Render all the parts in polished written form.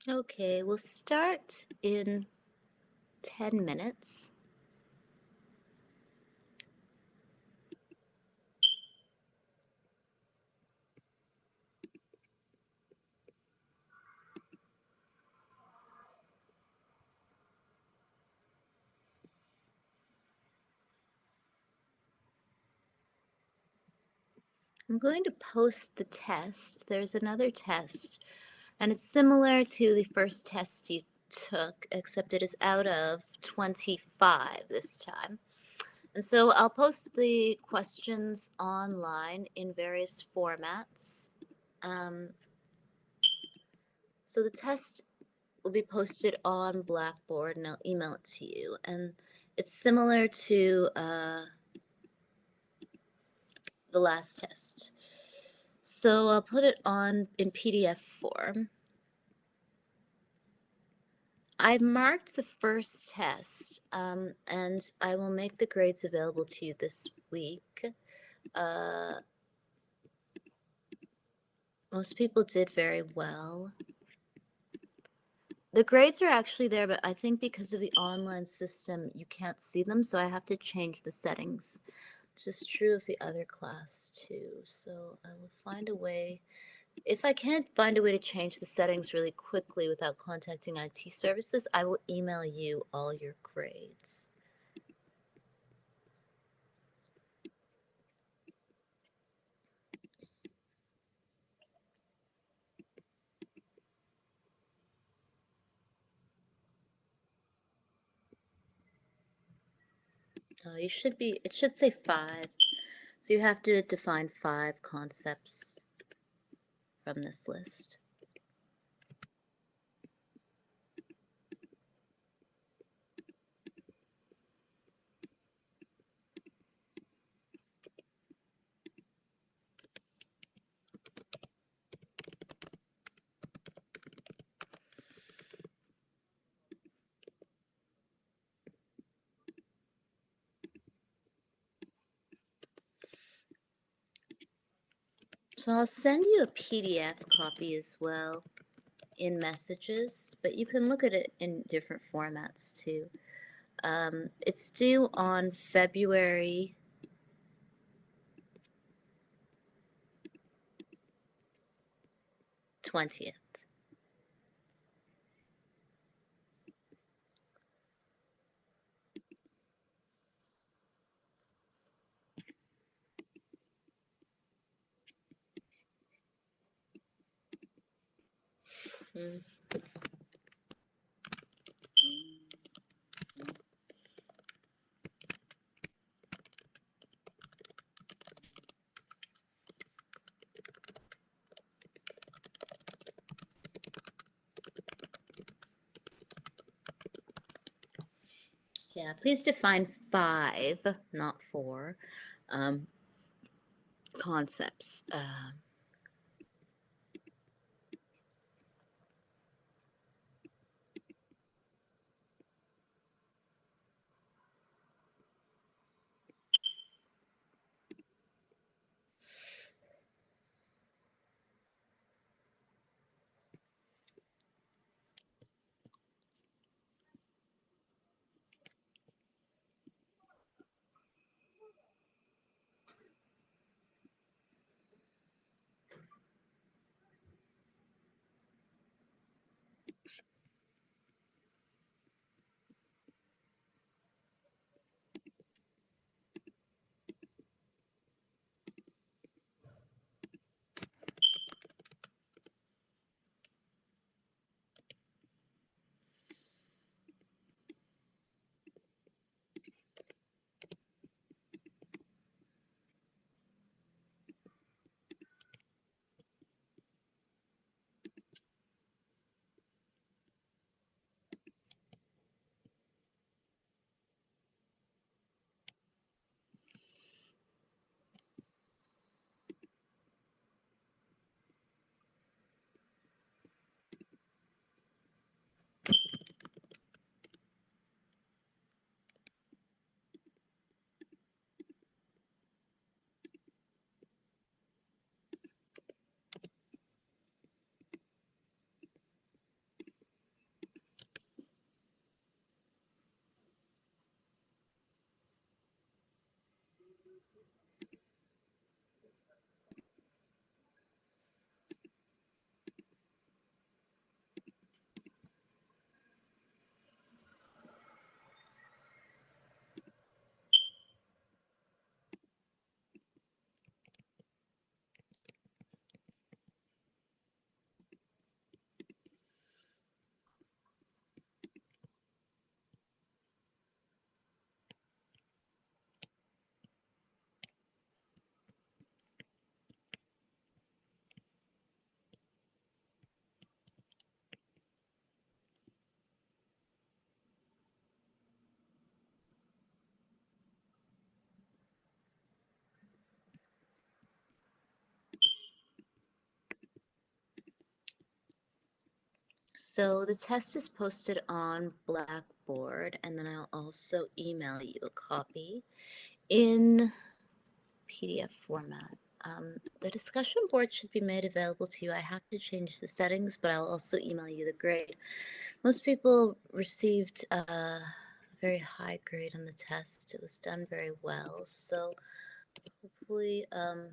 Okay, we'll start in 10 minutes. I'm going to post the test. There's another test, and it's similar to the first test you took, except it is out of 25 this time. And so I'll post the questions online in various formats. Um, so the test will be posted on Blackboard, and I'll email it to you. And it's similar to the last test. So I'll put it on in PDF form. I've marked the first test, and I will make the grades available to you this week. Most people did very well. The grades are actually there, but I think because of the online system, you can't see them, so I have to change the settings, which is true of the other class too. So I will find a way. If I can't find a way to change the settings really quickly without contacting IT services, I will email you all your grades. It should say 5. So you have to define 5 concepts from this list. So I'll send you a PDF copy as well in messages, but you can look at it in different formats too. It's due on February 20th. Mm. Yeah, please define 5, not 4, um, concepts. So the test is posted on Blackboard, and then I'll also email you a copy in PDF format. The discussion board should be made available to you. I have to change the settings, but I'll also email you the grade. Most people received a very high grade on the test. It was done very well, so hopefully the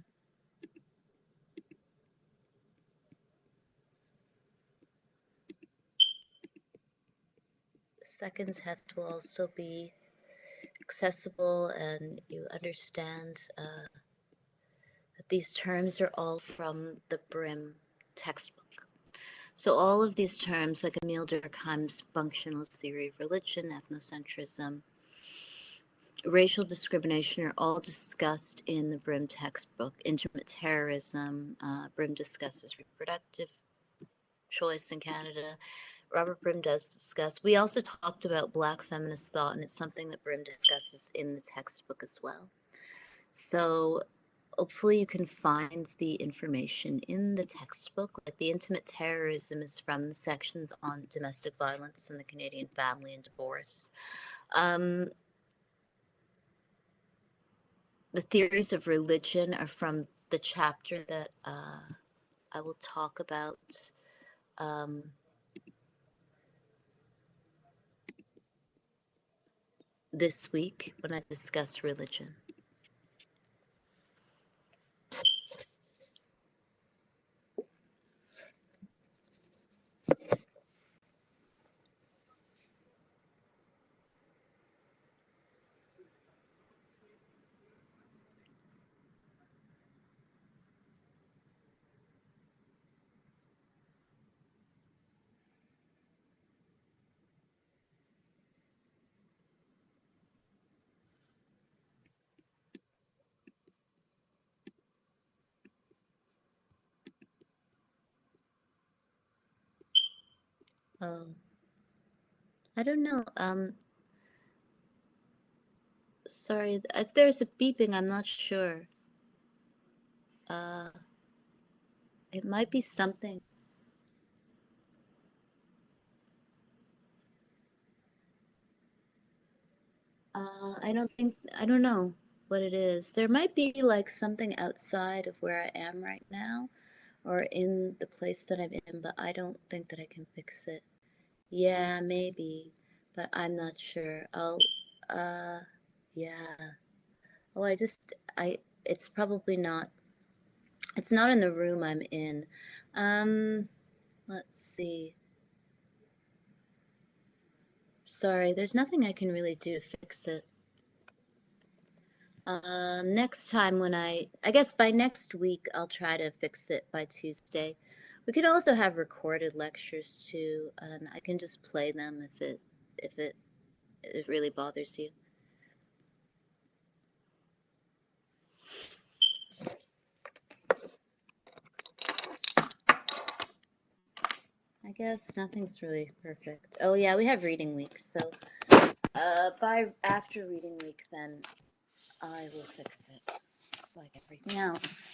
second test will also be accessible and you understand that these terms are all from the Brim textbook. So all of these terms, like Emile Durkheim's functionalist theory of religion, ethnocentrism, racial discrimination, are all discussed in the Brim textbook. Intimate terrorism, Brim discusses reproductive choice in Canada. Robert Brim does discuss. We also talked about Black feminist thought, and it's something that Brim discusses in the textbook as well. So hopefully you can find the information in the textbook. Like the intimate terrorism is from the sections on domestic violence and the Canadian family and divorce. The theories of religion are from the chapter that I will talk about this week when I discuss religion. Oh, I don't know. Sorry, if there's a beeping, I'm not sure. Uh, it might be something. I don't know what it is. There might be like something outside of where I am right now or in the place that I'm in, but I don't think that I can fix it. Yeah, maybe, but I'm not sure. Uh, yeah. Oh, it's probably not, it's not in the room I'm in. Um, let's see. Sorry, there's nothing I can really do to fix it. Next time when I guess by next week, I'll try to fix it by Tuesday. We could also have recorded lectures too, and I can just play them if it really bothers you. I guess nothing's really perfect. Oh yeah, we have reading week, so by after reading week, then I will fix it, just like everything else.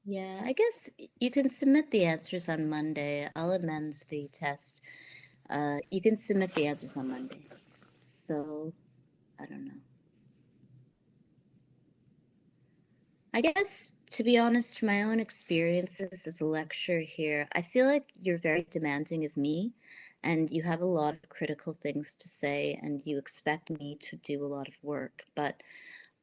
Yeah, I guess you can submit the answers on Monday. I'll amend the test. You can submit the answers on Monday. So, I don't know. I guess, to be honest, from my own experiences as a lecturer here, I feel like you're very demanding of me and you have a lot of critical things to say and you expect me to do a lot of work. But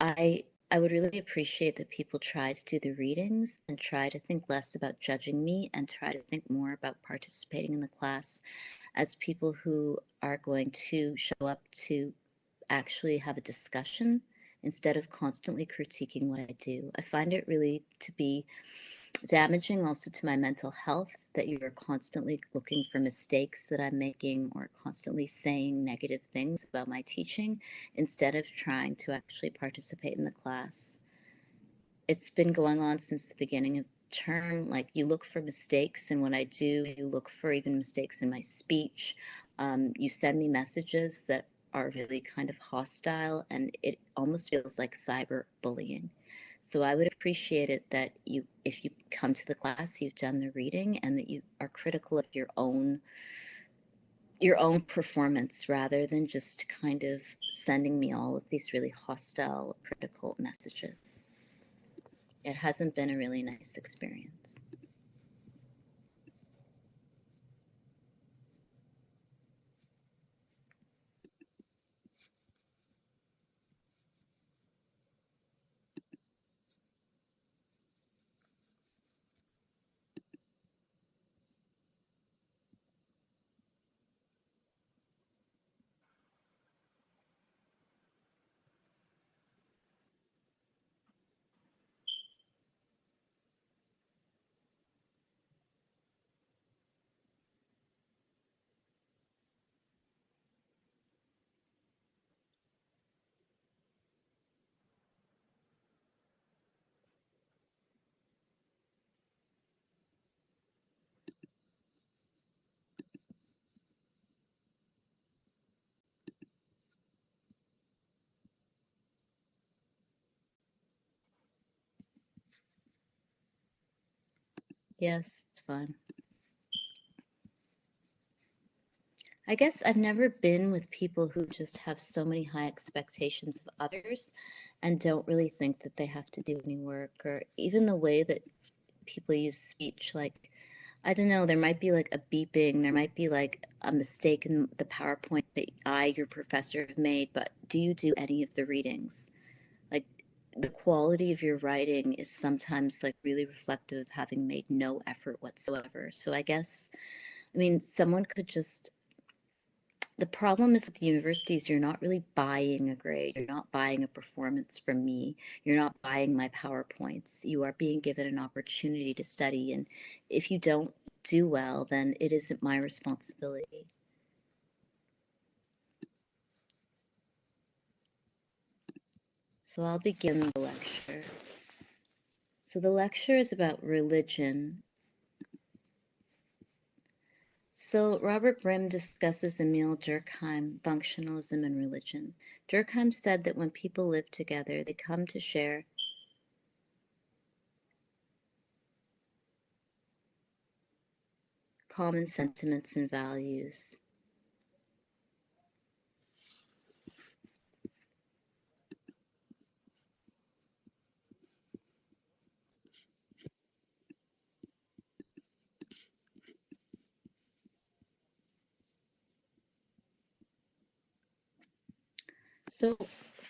I would really appreciate that people try to do the readings and try to think less about judging me and try to think more about participating in the class as people who are going to show up to actually have a discussion instead of constantly critiquing what I do. I find it really to be damaging also to my mental health that you're constantly looking for mistakes that I'm making or constantly saying negative things about my teaching instead of trying to actually participate in the class. It's been going on since the beginning of term. Like you look for mistakes in what I do, you look for even mistakes in my speech. You send me messages that are really kind of hostile, and it almost feels like cyberbullying. So I would appreciate it that you, if you come to the class, you've done the reading, and that you are critical of your own performance rather than just kind of sending me all of these really hostile, critical messages. It hasn't been a really nice experience. Yes, it's fun. I guess I've never been with people who just have so many high expectations of others and don't really think that they have to do any work, or even the way that people use speech. Like, I don't know, there might be like a beeping, there might be like a mistake in the PowerPoint that your professor, have made, but do you do any of the readings? Like, the quality of your writing is sometimes like really reflective of having made no effort whatsoever. So I guess, I mean, someone could just, the problem is with the universities, you're not really buying a grade. You're not buying a performance from me. You're not buying my PowerPoints. You are being given an opportunity to study. And if you don't do well, then it isn't my responsibility. So I'll begin the lecture. So the lecture is about religion. So Robert Grimm discusses Emile Durkheim, functionalism and religion. Durkheim said that when people live together, they come to share common sentiments and values. So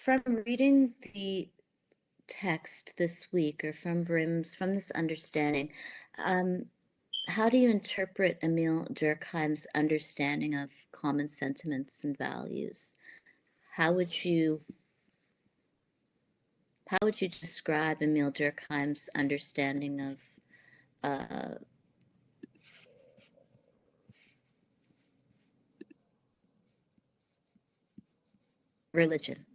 from reading the text this week, or from this understanding, um, how do you interpret Emile Durkheim's understanding of common sentiments and values? How would you how would you describe Emile Durkheim's understanding of uh, religion?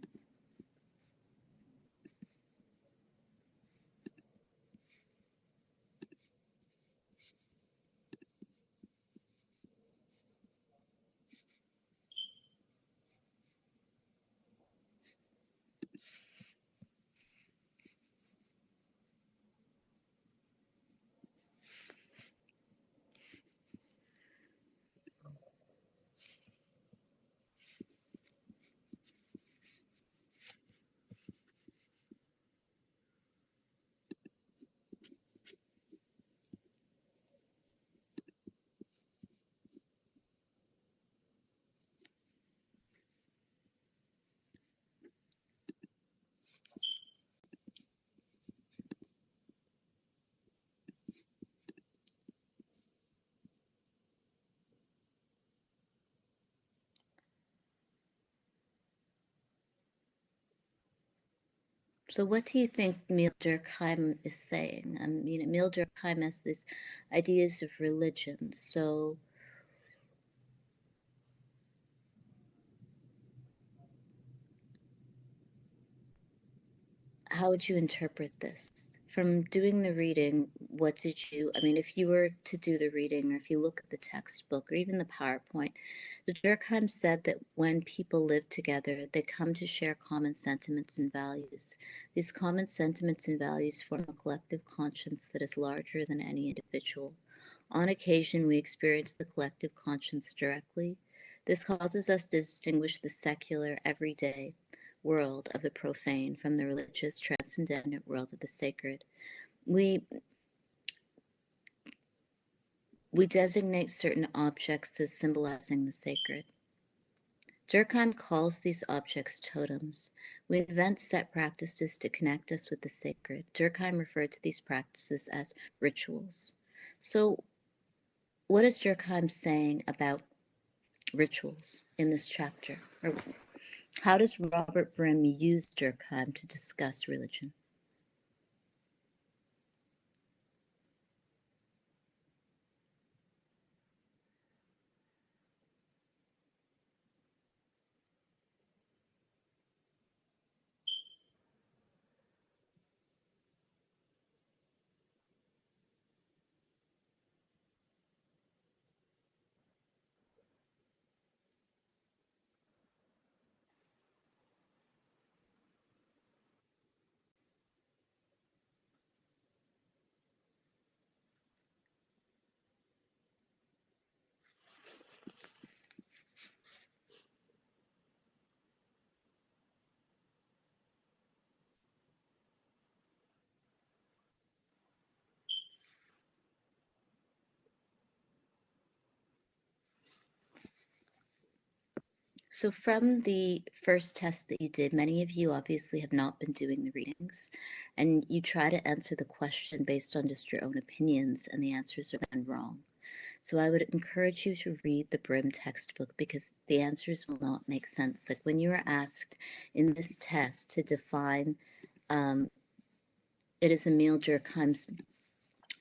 So what do you think Emil Durkheim is saying? I mean, Emil Durkheim has these ideas of religion. So how would you interpret this? From doing the reading, what did you, I mean, if you were to do the reading, or if you look at the textbook, or even the PowerPoint, the Durkheim said that when people live together, they come to share common sentiments and values. These common sentiments and values form a collective conscience that is larger than any individual. On occasion, we experience the collective conscience directly. This causes us to distinguish the secular, everyday world of the profane from the religious, transcendent world of the sacred. We we designate certain objects as symbolizing the sacred. Durkheim calls these objects totems. We invent set practices to connect us with the sacred. Durkheim referred to these practices as rituals. So, what is Durkheim saying about rituals in this chapter? Or how does Robert Brim use Durkheim to discuss religion? So, from the first test that you did, many of you obviously have not been doing the readings, and you try to answer the question based on just your own opinions, and the answers are then wrong. So, I would encourage you to read the Brim textbook because the answers will not make sense. Like when you were asked in this test to define, um, it is Emile Durkheim's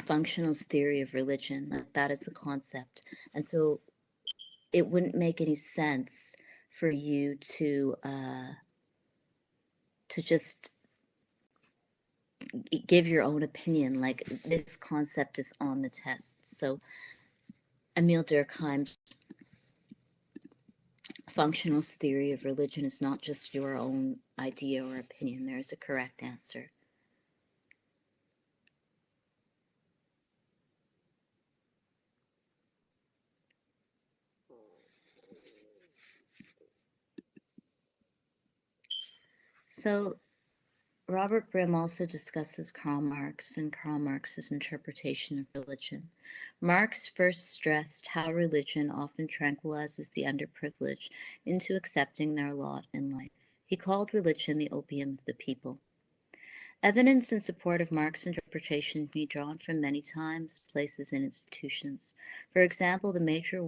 functionalist theory of religion, that is the concept. And so, it wouldn't make any sense for you to just give your own opinion. Like this concept is on the test. So Emile Durkheim's functionalist theory of religion is not just your own idea or opinion. There is a correct answer. So Robert Brim also discusses Karl Marx and Karl Marx's interpretation of religion. Marx first stressed how religion often tranquilizes the underprivileged into accepting their lot in life. He called religion the opium of the people. Evidence in support of Marx's interpretation can be drawn from many times, places, and institutions. For example, the major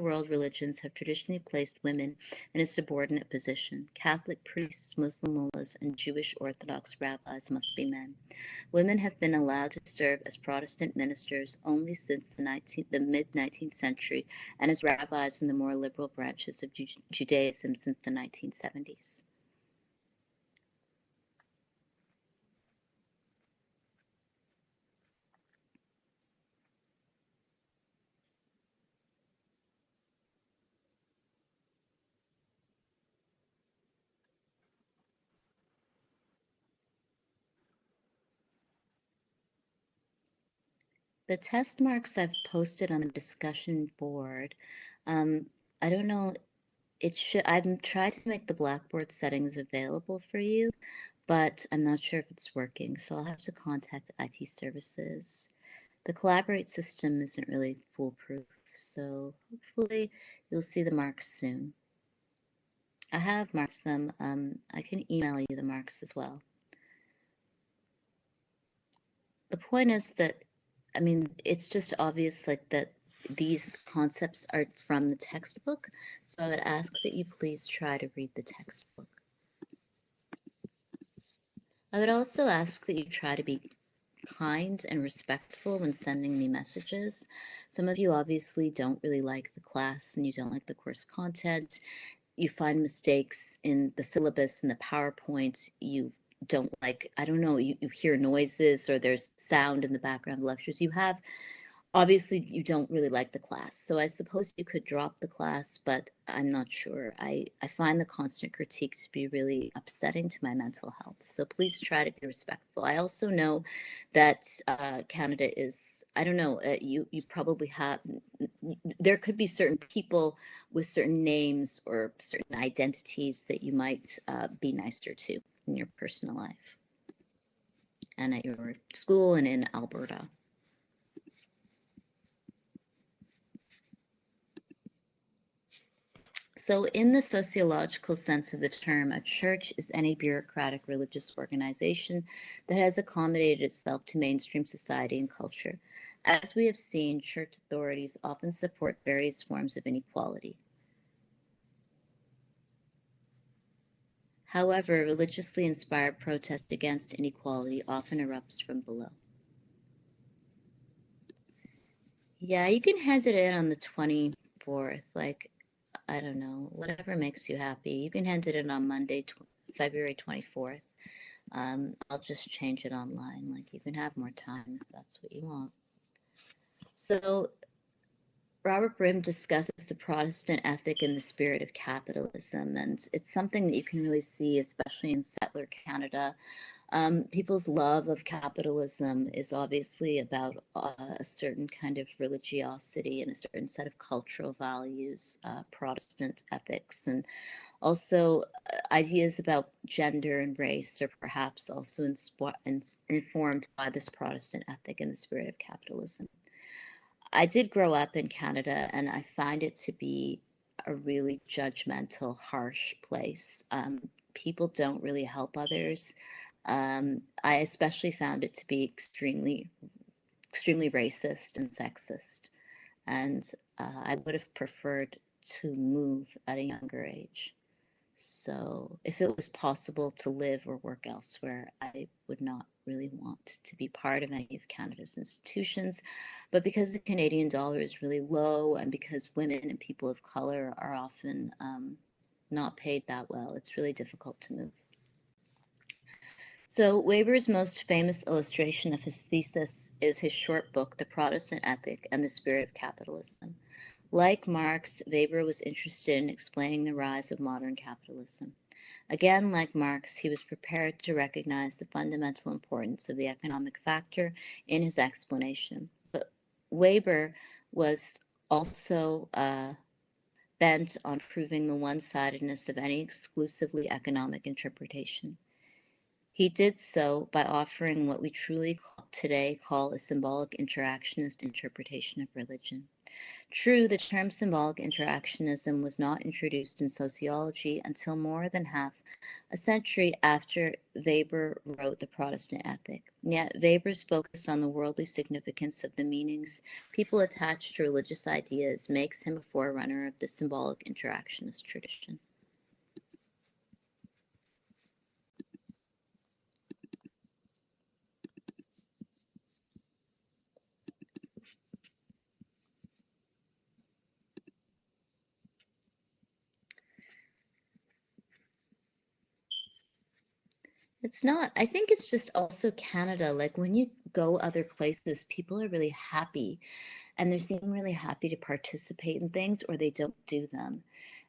world religions have traditionally placed women in a subordinate position. Catholic priests, Muslim mullahs, and Jewish Orthodox rabbis must be men. Women have been allowed to serve as Protestant ministers only since the mid-19th century and as rabbis in the more liberal branches of Judaism since the 1970s. The test marks I've posted on a discussion board. Um, I don't know, I'm trying to make the Blackboard settings available for you, but I'm not sure if it's working, so I'll have to contact IT services. The Collaborate system isn't really foolproof, so hopefully you'll see the marks soon. I have marked them. I can email you the marks as well. The point is that, I mean, it's just obvious like that these concepts are from the textbook. So I would ask that you please try to read the textbook. I would also ask that you try to be kind and respectful when sending me messages. Some of you obviously don't really like the class and you don't like the course content. You find mistakes in the syllabus and the PowerPoint. You don't like, I don't know, you hear noises or there's sound in the background of lectures. You have obviously you don't really like the class. So I suppose you could drop the class, but I'm not sure. I find the constant critique to be really upsetting to my mental health. So please try to be respectful. I also know that Canada is, I don't know, you probably have, there could be certain people with certain names or certain identities that you might be nicer to in your personal life and at your school and in Alberta. So, in the sociological sense of the term, a church is any bureaucratic religious organization that has accommodated itself to mainstream society and culture. As we have seen, church authorities often support various forms of inequality. However, religiously inspired protest against inequality often erupts from below. Yeah, you can hand it in on the 24th. Like, I don't know, whatever makes you happy. You can hand it in on Monday, February 24th. I'll just change it online. Like you can have more time if that's what you want. So Robert Brim discusses the Protestant ethic and the spirit of capitalism, and it's something that you can really see, especially in settler Canada. People's love of capitalism is obviously about a certain kind of religiosity and a certain set of cultural values, Protestant ethics, and also, ideas about gender and race are perhaps also informed by this Protestant ethic and the spirit of capitalism. I did grow up in Canada, and I find it to be a really judgmental, harsh place. People don't really help others. I especially found it to be extremely racist and sexist, and I would have preferred to move at a younger age. So, if it was possible to live or work elsewhere, I would not really want to be part of any of Canada's institutions. But because the Canadian dollar is really low and because women and people of color are often not paid that well, it's really difficult to move. So, Weber's most famous illustration of his thesis is his short book, The Protestant Ethic and the Spirit of Capitalism. Like Marx, Weber was interested in explaining the rise of modern capitalism. Again, like Marx, he was prepared to recognize the fundamental importance of the economic factor in his explanation. But Weber was also bent on proving the one sidedness of any exclusively economic interpretation. He did so by offering what we today call a symbolic interactionist interpretation of religion. True, the term symbolic interactionism was not introduced in sociology until more than half a century after Weber wrote The Protestant Ethic. Yet Weber's focus on the worldly significance of the meanings people attach to religious ideas makes him a forerunner of the symbolic interactionist tradition. It's not, I think it's just also Canada. Like when you go other places, people are really happy and they seem really happy to participate in things or they don't do them.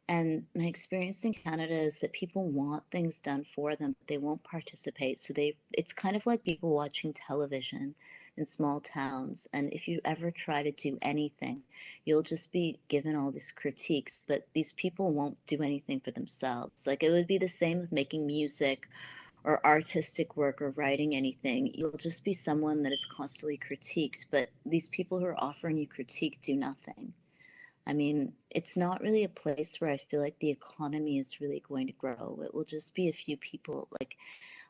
And my experience in Canada is that people want things done for them, but they won't participate. So it's kind of like people watching television in small towns. And if you ever try to do anything, you'll just be given all these critiques, but these people won't do anything for themselves. Like it would be the same with making music or artistic work or writing anything. You'll just be someone that is constantly critiqued, but these people who are offering you critique do nothing. I mean, it's not really a place where I feel like the economy is really going to grow. It will just be a few people. Like,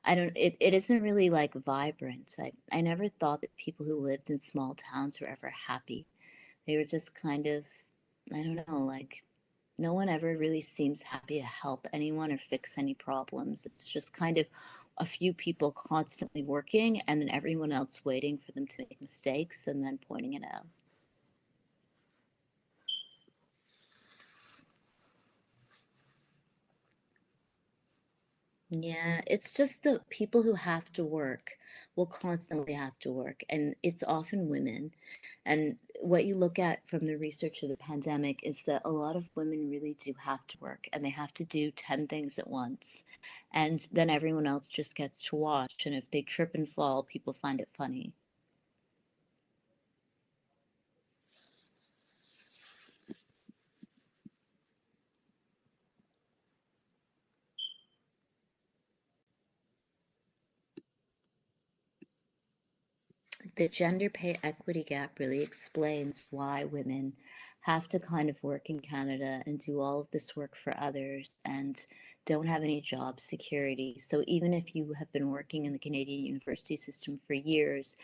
I don't, it isn't really like vibrant. I never thought that people who lived in small towns were ever happy. They were just kind of, I don't know, like, no one ever really seems happy to help anyone or fix any problems. It's just kind of a few people constantly working and then everyone else waiting for them to make mistakes and then pointing it out. Yeah, it's just the people who have to work will constantly have to work, and it's often women. And what you look at from the research of the pandemic is that a lot of women really do have to work, and they have to do 10 things at once. And then everyone else just gets to watch, and if they trip and fall, people find it funny. The gender pay equity gap really explains why women have to kind of work in Canada and do all of this work for others and don't have any job security. So even if you have been working in the Canadian university system for years,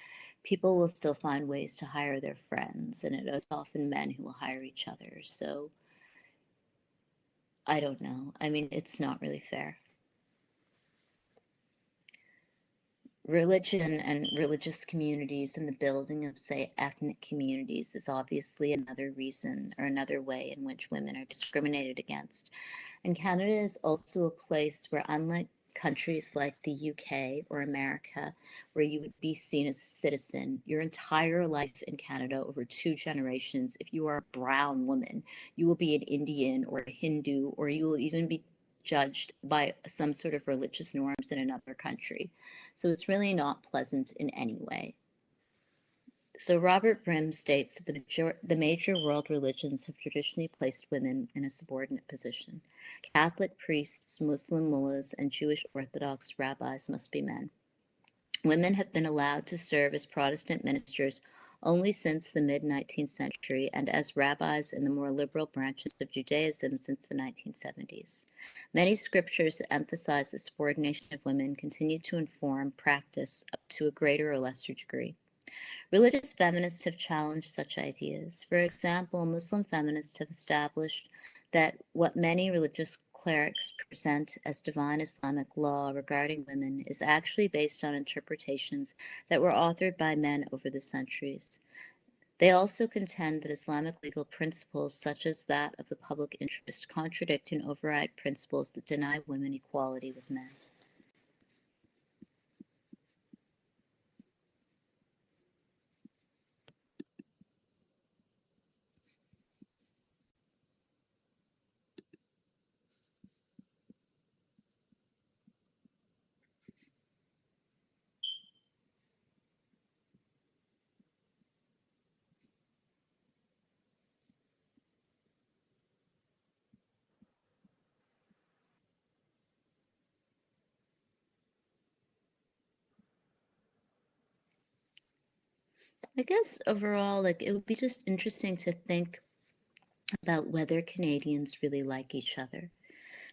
people will still find ways to hire their friends, and it is often men who will hire each other. So I don't know. I mean, it's not really fair. Religion and religious communities and the building of, say, ethnic communities is obviously another reason or another way in which women are discriminated against. And Canada is also a place where, unlike countries like the UK or America, where you would be seen as a citizen your entire life in Canada over two generations, if you are a brown woman, you will be an Indian or a Hindu, or you will even be judged by some sort of religious norms in another country. So it's really not pleasant in any way. So Robert Grimm states that the major world religions have traditionally placed women in a subordinate position. Catholic priests, Muslim mullahs, and Jewish Orthodox rabbis must be men. Women have been allowed to serve as Protestant ministers only since the mid 19th century and as rabbis in the more liberal branches of Judaism since the 1970s. Many scriptures that emphasize the subordination of women continue to inform practice up to a greater or lesser degree. Religious feminists have challenged such ideas. For example, Muslim feminists have established that what many religious clerics present as divine Islamic law regarding women is actually based on interpretations that were authored by men over the centuries. They also contend that Islamic legal principles, such as that of the public interest, contradict and override principles that deny women equality with men. I guess overall, like it would be just interesting to think about whether Canadians really like each other.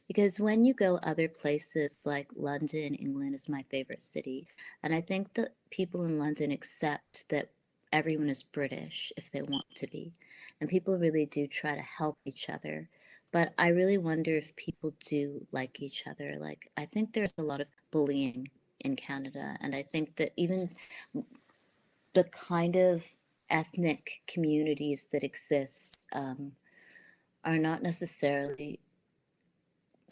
Because when you go other places like London, England is my favorite city, and I think that people in London accept that everyone is British if they want to be, and people really do try to help each other. But I really wonder if people do like each other. Like, I think there's a lot of bullying in Canada, and I think that even the kind of ethnic communities that exist are not necessarily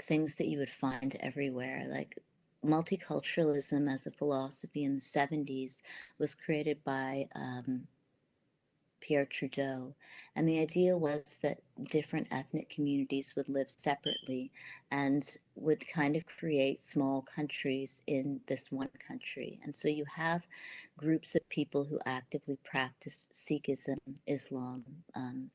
things that you would find everywhere. Like multiculturalism as a philosophy in the 70s was created by Pierre Trudeau. And the idea was that different ethnic communities would live separately and would kind of create small countries in this one country. And so you have groups of people who actively practice Sikhism, Islam,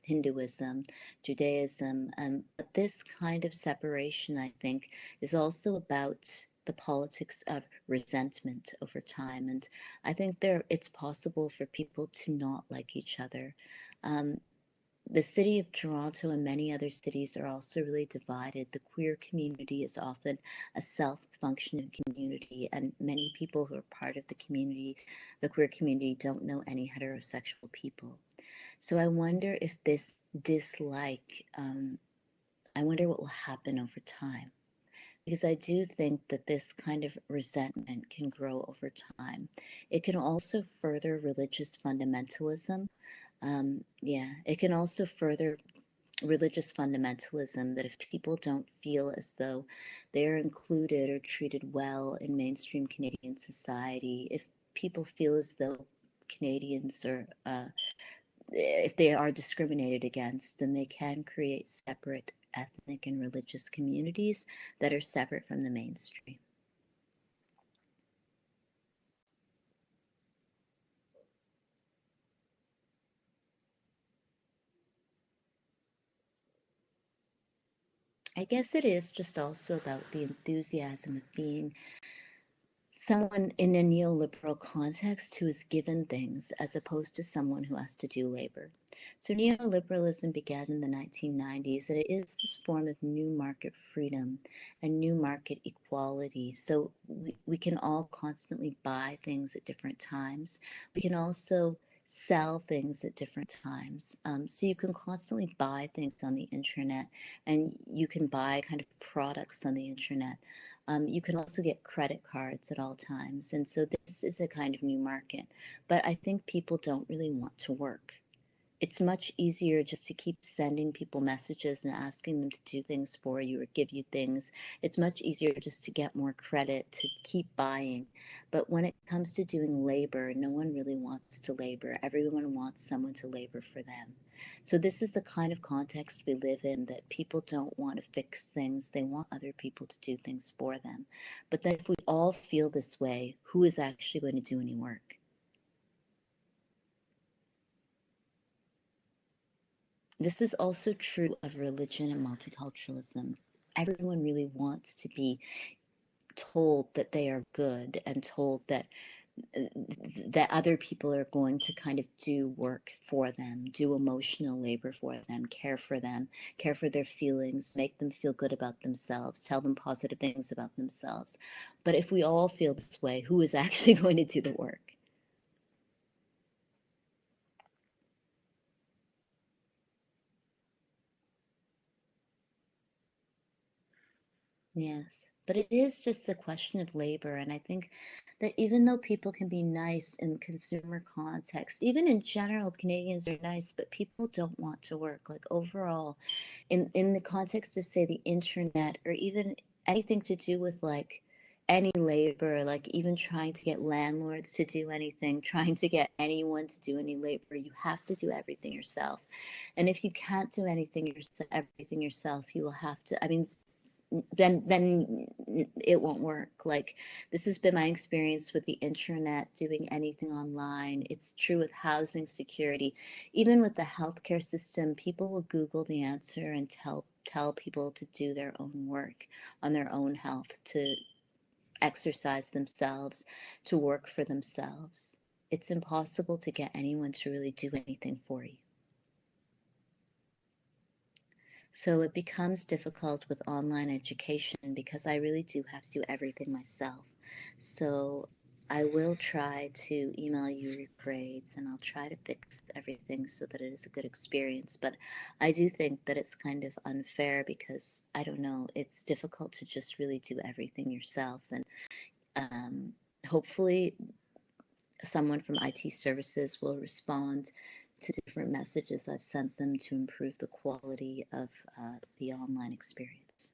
Hinduism, Judaism. But this kind of separation, I think, is also about the politics of resentment over time. And I think it's possible for people to not like each other. Um, the city of Toronto and many other cities are also really divided. The queer community is often a self-functioning community, and many people who are part of the community, the queer community, don't know any heterosexual people. So I wonder if this dislike, I wonder what will happen over time because I do think that this kind of resentment can grow over time. It can also further religious fundamentalism. Yeah, it can also further religious fundamentalism that if people don't feel as though they're included or treated well in mainstream Canadian society, if people feel as though Canadians are if they are discriminated against, then they can create separate ethnic and religious communities that are separate from the mainstream. I guess it is just also about the enthusiasm of being someone in a neoliberal context who is given things as opposed to someone who has to do labor. So neoliberalism began in the 1990s, and it is this form of new market freedom and new market equality. So we can all constantly buy things at different times. We can also sell things at different times. So you can constantly buy things on the internet, and you can buy kind of products on the internet. You can also get credit cards at all times. And so this is a kind of new market. But I think people don't really want to work. It's much easier just to keep sending people messages and asking them to do things for you or give you things. It's much easier just to get more credit, to keep buying. But when it comes to doing labor, no one really wants to labor. Everyone wants someone to labor for them. So this is the kind of context we live in, that people don't want to fix things. They want other people to do things for them. But then if we all feel this way, who is actually going to do any work? This is also true of religion and multiculturalism. Everyone really wants to be told that they are good and told that other people are going to kind of do work for them, do emotional labor for them, care for their feelings, make them feel good about themselves, tell them positive things about themselves. But if we all feel this way, who is actually going to do the work? Yes, but it is just the question of labor. And I think that even though people can be nice in consumer context, even in general, Canadians are nice, but people don't want to work. Like overall, in the context of, say, the internet or even anything to do with like any labor, like even trying to get landlords to do anything, trying to get anyone to do any labor, you have to do everything yourself. And if you can't do everything yourself, you will have to, I mean, then it won't work. Like this has been my experience with the internet, doing anything online. It's true with housing security, even with the healthcare system. People will Google the answer and tell people to do their own work on their own health, to exercise themselves, to work for themselves. It's impossible to get anyone to really do anything for you. So it becomes difficult with online education because I really do have to do everything myself. So I will try to email you your grades and I'll try to fix everything so that it is a good experience. But I do think that it's kind of unfair because I don't know, it's difficult to just really do everything yourself. And um, hopefully someone from IT services will respond to different messages I've sent them to improve the quality of the online experience.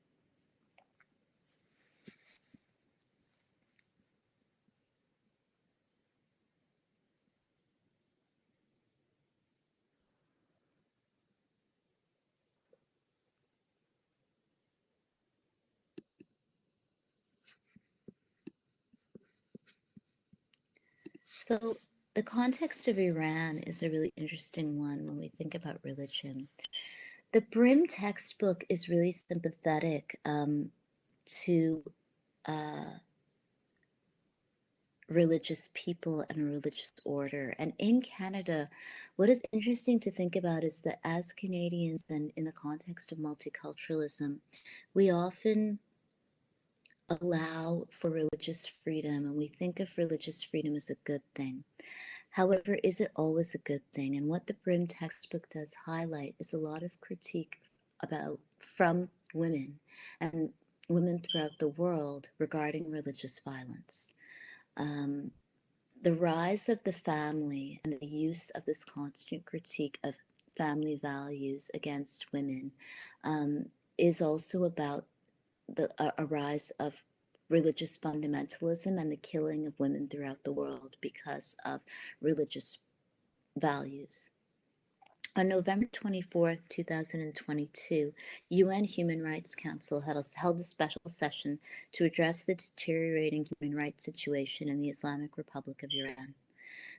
So, the context of Iran is a really interesting one when we think about religion. The Brim textbook is really sympathetic to uh, religious people and religious order. And in Canada, what is interesting to think about is that as Canadians and in the context of multiculturalism, we often allow for religious freedom and we think of religious freedom as a good thing. However, is it always a good thing? And what the Brim textbook does highlight is a lot of critique about from women and women throughout the world regarding religious violence. Um, the rise of the family and the use of this constant critique of family values against women um, is also about a rise of religious fundamentalism and the killing of women throughout the world because of religious values. On November 24th, 2022, UN Human Rights Council held a special session to address the deteriorating human rights situation in the Islamic Republic of Iran.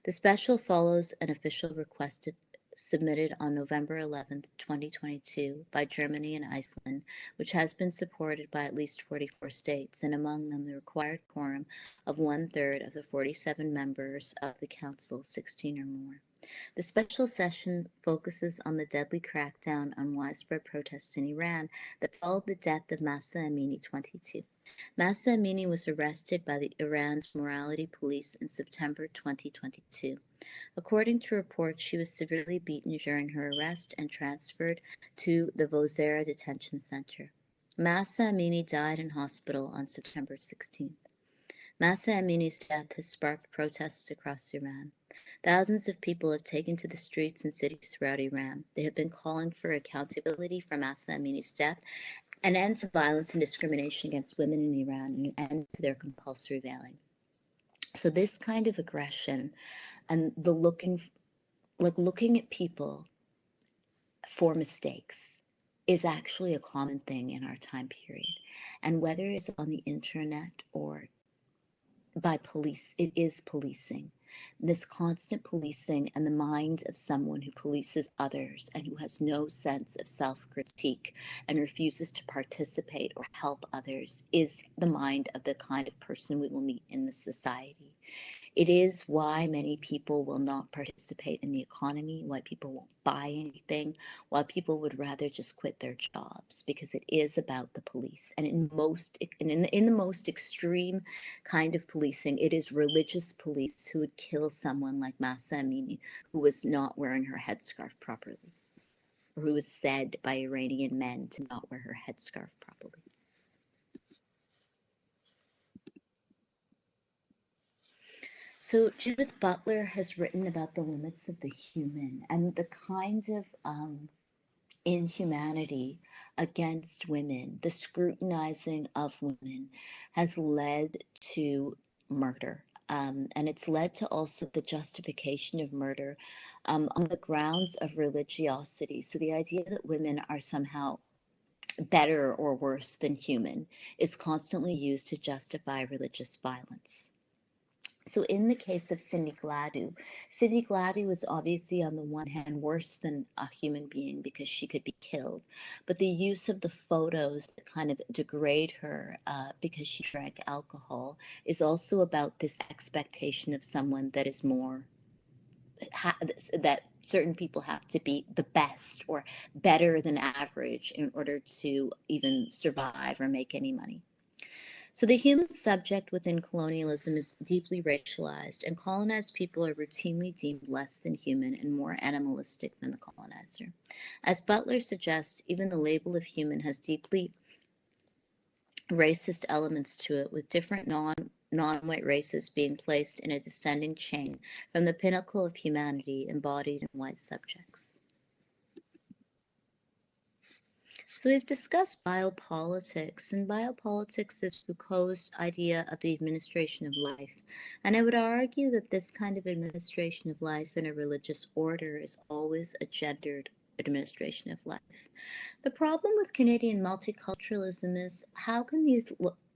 The special follows an official request submitted on November 11th, 2022 by Germany and Iceland, which has been supported by at least 44 states, and among them the required quorum of one-third of the 47 members of the Council, 16 or more. The special session focuses on the deadly crackdown on widespread protests in Iran that followed the death of Mahsa Amini, 22. Mahsa Amini was arrested by Iran's morality police in September 2022. According to reports, she was severely beaten during her arrest and transferred to the Vozera detention center. Mahsa Amini died in hospital on September 16th. Mahsa Amini's death has sparked protests across Iran. Thousands of people have taken to the streets and cities throughout Iran. They have been calling for accountability for Mahsa Amini's death, an end to violence and discrimination against women in Iran, and an end to their compulsory veiling. So this kind of aggression and the looking at people for mistakes is actually a common thing in our time period. And whether it's on the internet or by police, it is policing. This constant policing and the mind of someone who polices others and who has no sense of self-critique and refuses to participate or help others is the mind of the kind of person we will meet in this society. It is why many people will not participate in the economy, why people won't buy anything, why people would rather just quit their jobs, because it is about the police. And in the most extreme kind of policing, it is religious police who would kill someone like Mahsa Amini, who was not wearing her headscarf properly, or who was said by Iranian men to not wear her headscarf properly. So Judith Butler has written about the limits of the human and the kinds of inhumanity against women, the scrutinizing of women has led to murder. And it's led to also the justification of murder on the grounds of religiosity. So the idea that women are somehow better or worse than human is constantly used to justify religious violence. So in the case of Cindy Gladue was obviously on the one hand worse than a human being because she could be killed, but the use of the photos that kind of degrade her because she drank alcohol is also about this expectation of someone that is more that certain people have to be the best or better than average in order to even survive or make any money. So the human subject within colonialism is deeply racialized, and colonized people are routinely deemed less than human and more animalistic than the colonizer. As Butler suggests, even the label of human has deeply racist elements to it, with different non-white races being placed in a descending chain from the pinnacle of humanity embodied in white subjects. So we've discussed biopolitics, and biopolitics is Foucault's idea of the administration of life. And I would argue that this kind of administration of life in a religious order is always a gendered administration of life. The problem with Canadian multiculturalism is how can these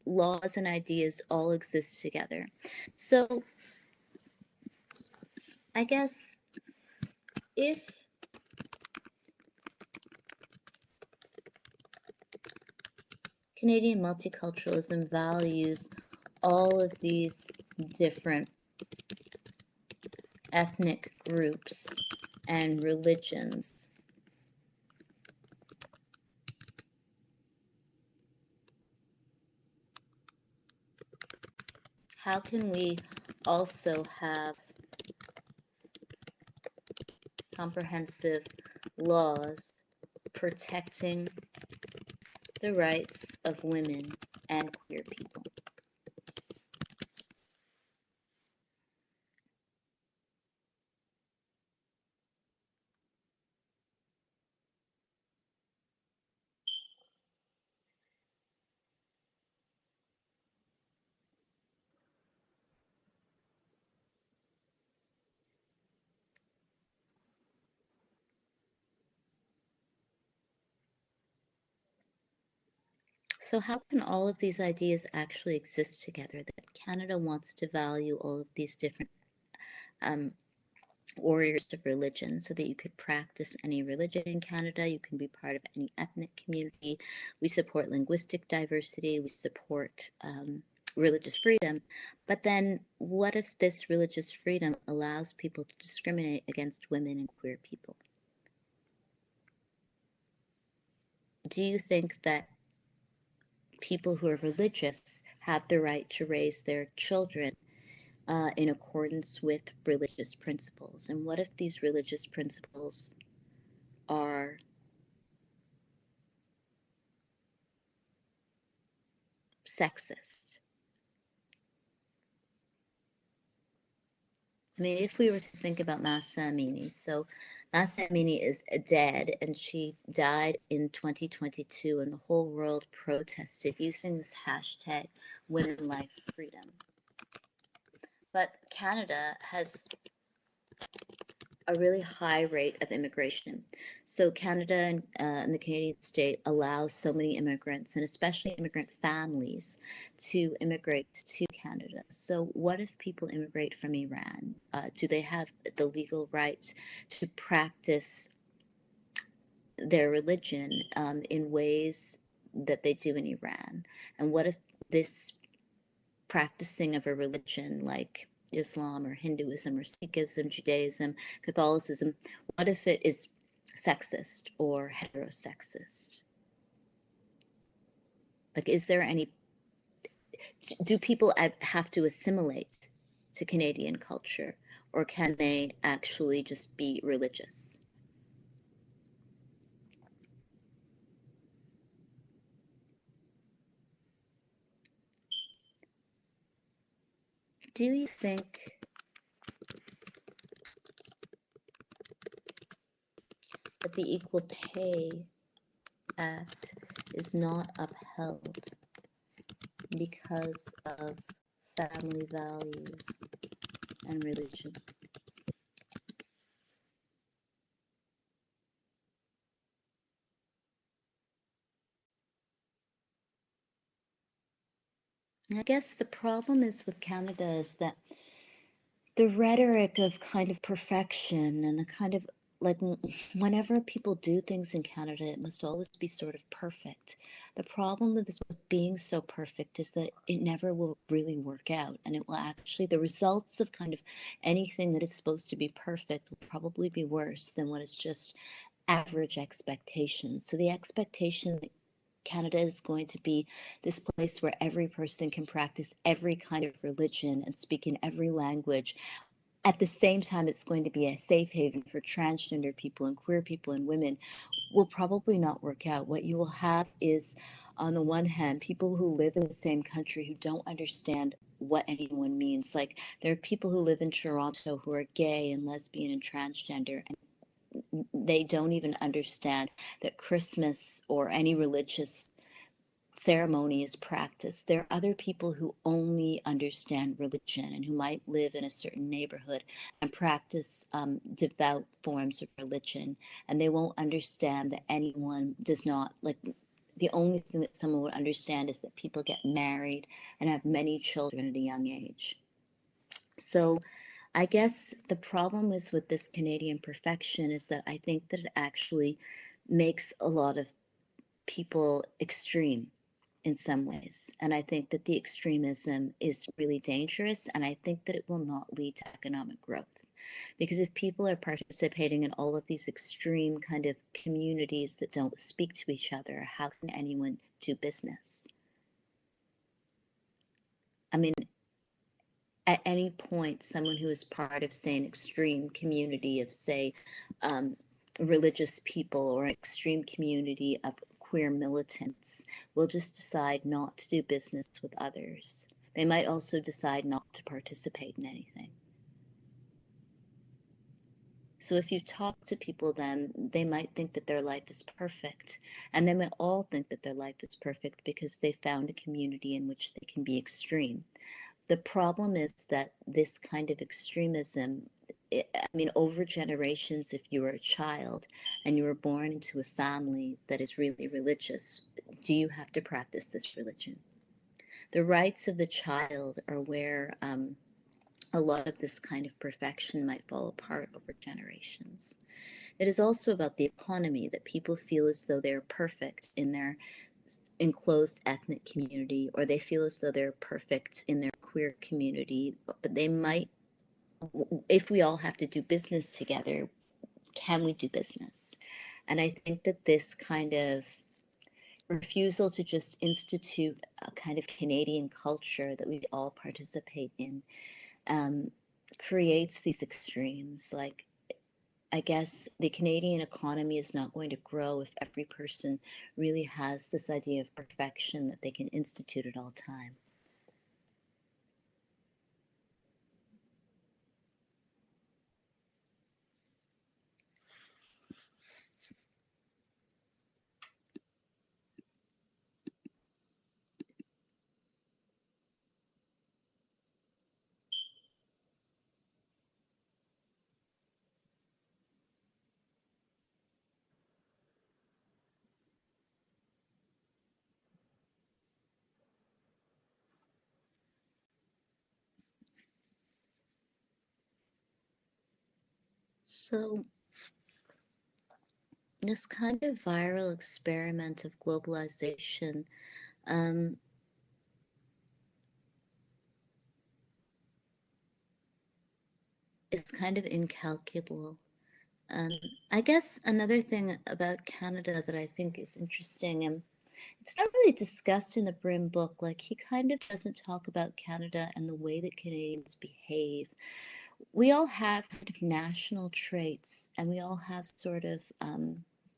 laws and ideas all exist together? So I guess if Canadian multiculturalism values all of these different ethnic groups and religions, how can we also have comprehensive laws protecting the rights of women and queer people. So, how can all of these ideas actually exist together? That Canada wants to value all of these different um, orders of religion so that you could practice any religion in Canada, you can be part of any ethnic community. We support linguistic diversity, we support religious freedom. But then, what if this religious freedom allows people to discriminate against women and queer people? Do you think that people who are religious have the right to raise their children in accordance with religious principles? And what if these religious principles are sexist? I mean, if we were to think about Mahsa Amini, so Mahsa Amini is dead and she died in 2022, and the whole world protested using this hashtag Women Life Freedom. But Canada has a really high rate of immigration. So Canada and the Canadian state allows so many immigrants, and especially immigrant families, to immigrate to Canada. So what if people immigrate from Iran? Do they have the legal right to practice their religion in ways that they do in Iran? And what if this practicing of a religion like Islam or Hinduism or Sikhism, Judaism, Catholicism, what if it is sexist or heterosexist? Like, is there any, do people have to assimilate to Canadian culture, or can they actually just be religious? Do you think that the Equal Pay Act is not upheld because of family values and religion? I guess the problem is with Canada is that the rhetoric of kind of perfection and the kind of like whenever people do things in Canada, it must always be sort of perfect. The problem with this with being so perfect is that it never will really work out, and it will actually, the results of kind of anything that is supposed to be perfect will probably be worse than what is just average expectations. So the expectation that Canada is going to be this place where every person can practice every kind of religion and speak in every language. At the same time, it's going to be a safe haven for transgender people and queer people and women will probably not work out. What you will have is, on the one hand, people who live in the same country who don't understand what anyone means. Like, there are people who live in Toronto who are gay and lesbian and transgender, and they don't even understand that Christmas or any religious ceremony is practiced. There are other people who only understand religion and who might live in a certain neighborhood and practice devout forms of religion, and they won't understand that anyone does not like. The only thing that someone would understand is that people get married and have many children at a young age. So I guess the problem is with this Canadian perfection is that I think that it actually makes a lot of people extreme in some ways. And I think that the extremism is really dangerous, and I think that it will not lead to economic growth. Because if people are participating in all of these extreme kind of communities that don't speak to each other, how can anyone do business? I mean, at any point, someone who is part of, say, an extreme community of, say, um, religious people or an extreme community of queer militants will just decide not to do business with others. They might also decide not to participate in anything. So if you talk to people, then they might think that their life is perfect. And they might all think that their life is perfect because they found a community in which they can be extreme. The problem is that this kind of extremism, I mean, over generations, if you were a child and you were born into a family that is really religious, do you have to practice this religion? The rights of the child are where a lot of this kind of perfection might fall apart over generations. It is also about the economy, that people feel as though they're perfect in their enclosed ethnic community, or they feel as though they're perfect in their queer community, but they might, if we all have to do business together, can we do business? And I think that this kind of refusal to just institute a kind of Canadian culture that we all participate in um, creates these extremes. Like, I guess the Canadian economy is not going to grow if every person really has this idea of perfection that they can institute at all time. So this kind of viral experiment of globalization um, is kind of incalculable. Um, I guess another thing about Canada that I think is interesting, and it's not really discussed in the Brim book, like he kind of doesn't talk about Canada and the way that Canadians behave. We all have kind of national traits and we all have sort of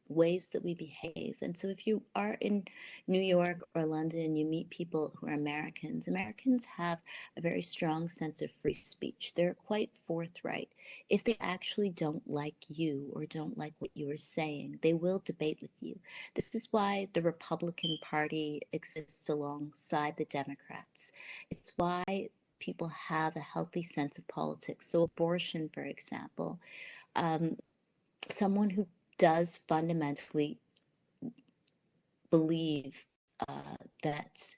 ways that we behave. And so if you are in New York or London, you meet people who are Americans. Americans have a very strong sense of free speech. They're quite forthright. If they actually don't like you or don't like what you are saying, they will debate with you. This is why the Republican Party exists alongside the Democrats. It's why people have a healthy sense of politics. So, abortion, for example, um, someone who does fundamentally believe that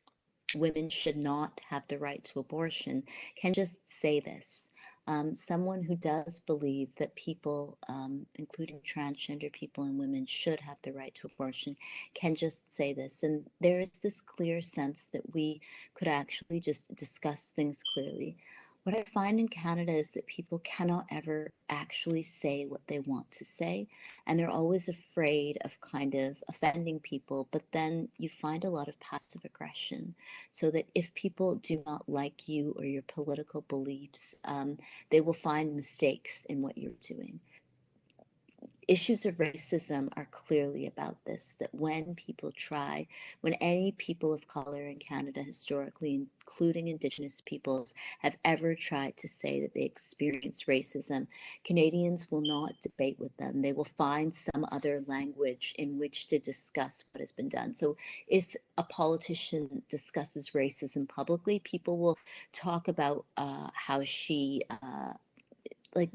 women should not have the right to abortion can just say this. Someone who does believe that people, including transgender people and women, should have the right to abortion can just say this. And there is this clear sense that we could actually just discuss things clearly. What I find in Canada is that people cannot ever actually say what they want to say, and they're always afraid of kind of offending people. But then you find a lot of passive aggression, so that if people do not like you or your political beliefs, they will find mistakes in what you're doing. Issues of racism are clearly about this, that when any people of color in Canada historically, including Indigenous peoples, have ever tried to say that they experience racism, Canadians will not debate with them. They will find some other language in which to discuss what has been done. So if a politician discusses racism publicly, people will talk about how like,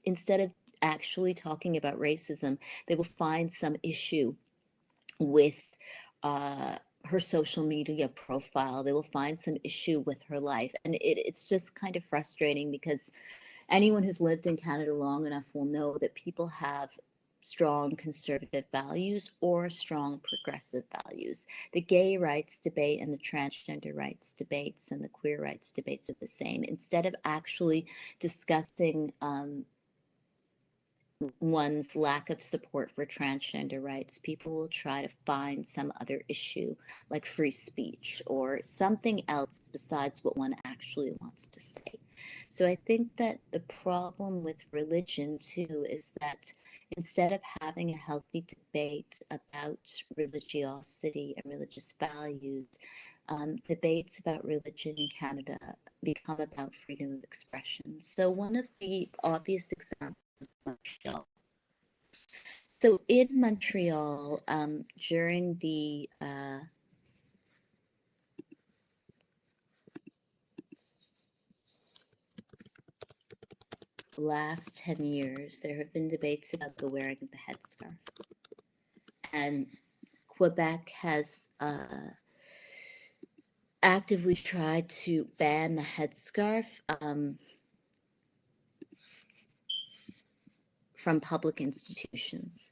instead of actually talking about racism, they will find some issue with her social media profile. They will find some issue with her life. And it's just kind of frustrating because anyone who's lived in Canada long enough will know that people have strong conservative values or strong progressive values. The gay rights debate and the transgender rights debates and the queer rights debates are the same. Instead of actually discussing one's lack of support for transgender rights, people will try to find some other issue like free speech or something else besides what one actually wants to say. So I think that the problem with religion too is that instead of having a healthy debate about religiosity and religious values, debates about religion in Canada become about freedom of expression. So one of the obvious examples is Montreal. So in Montreal, during the last 10 years, there have been debates about the wearing of the headscarf. And Quebec has actively tried to ban the headscarf from public institutions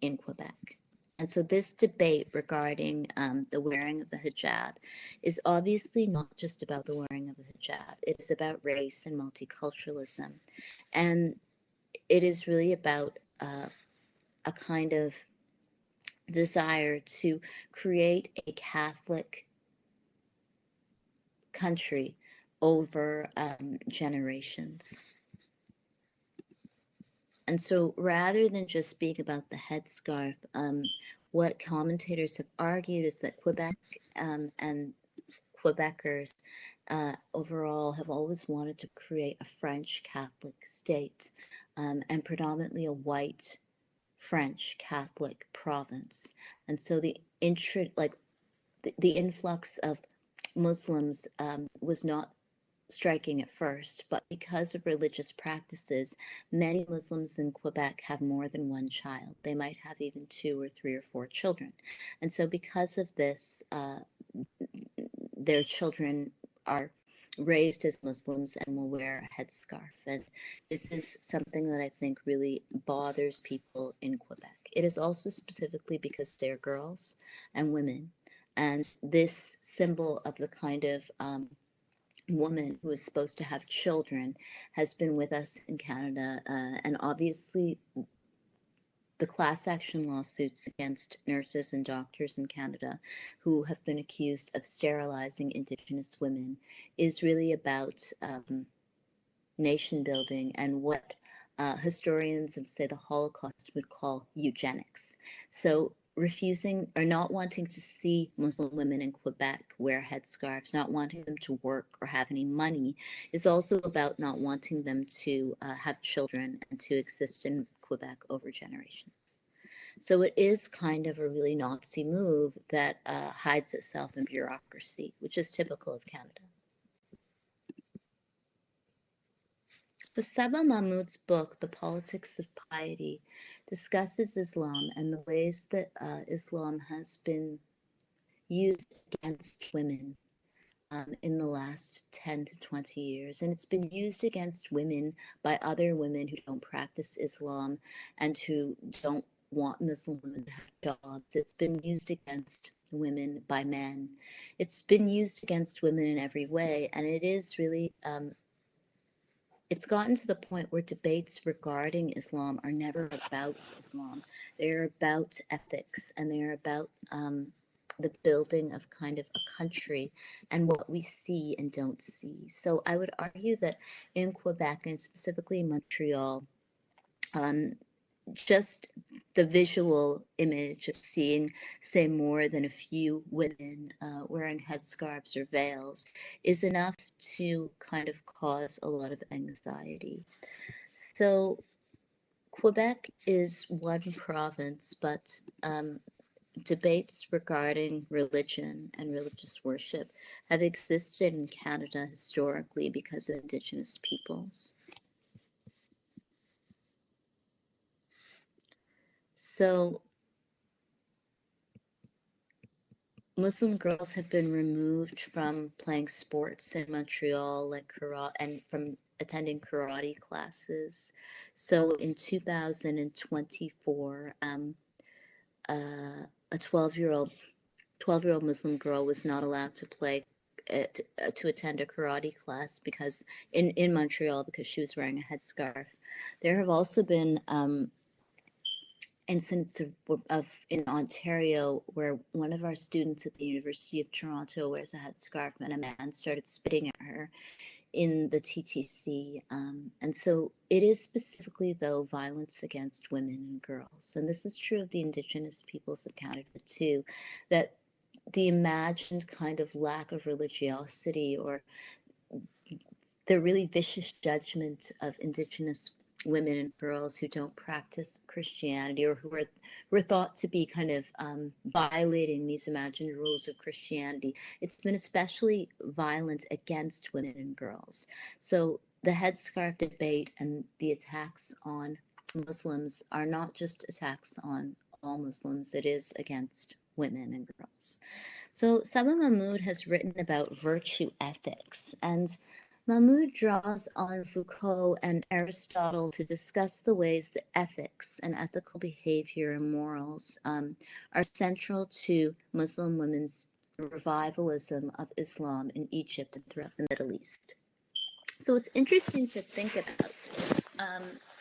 in Quebec. And so this debate regarding the wearing of the hijab is obviously not just about the wearing of the hijab. It is about race and multiculturalism. And it is really about a kind of desire to create a Catholic country over generations. And so rather than just being about the headscarf, what commentators have argued is that Quebec and Quebecers overall have always wanted to create a French Catholic state and predominantly a white French Catholic province. And so the influx of Muslims was not striking at first, but because of religious practices, many Muslims in Quebec have more than one child. They might have even two or three or four children. And so because of this, their children are raised as Muslims and will wear a headscarf. And this is something that I think really bothers people in Quebec. It is also specifically because they're girls and women. And this symbol of the kind of woman who is supposed to have children has been with us in Canada. And obviously, the class action lawsuits against nurses and doctors in Canada who have been accused of sterilizing Indigenous women is really about nation building and what historians of, say, the Holocaust would call eugenics. So refusing or not wanting to see Muslim women in Quebec wear headscarves, not wanting them to work or have any money, is also about not wanting them to have children and to exist in Quebec over generations. So it is kind of a really Nazi move that hides itself in bureaucracy, which is typical of Canada. So Saba Mahmood's book, The Politics of Piety, discusses Islam and the ways that Islam has been used against women in the last 10 to 20 years. And it's been used against women by other women who don't practice Islam and who don't want Muslim women to have jobs. It's been used against women by men. It's been used against women in every way. And it is really it's gotten to the point where debates regarding Islam are never about Islam. They're about ethics and they're about the building of kind of a country and what we see and don't see. So I would argue that in Quebec and specifically in Montreal, just the visual image of seeing, say, more than a few women wearing headscarves or veils is enough to kind of cause a lot of anxiety. So Quebec is one province, but debates regarding religion and religious worship have existed in Canada historically because of Indigenous peoples. So Muslim girls have been removed from playing sports in Montreal, like karate, and from attending karate classes. So in 2024, a 12-year-old Muslim girl was not allowed to play to attend a karate class because in Montreal because she was wearing a headscarf. There have also been incidents of in Ontario where one of our students at the University of Toronto wears a headscarf and a man started spitting at her in the TTC. And so it is specifically, though, violence against women and girls. And this is true of the Indigenous peoples of Canada, too, that the imagined kind of lack of religiosity or the really vicious judgment of Indigenous women and girls who don't practice Christianity or who are thought to be kind of violating these imagined rules of Christianity. It's been especially violent against women and girls. So the headscarf debate and the attacks on Muslims are not just attacks on all Muslims, it is against women and girls. So Saba Mahmood has written about virtue ethics, and Mahmood draws on Foucault and Aristotle to discuss the ways that ethics and ethical behavior and morals are central to Muslim women's revivalism of Islam in Egypt and throughout the Middle East. So what's interesting to think about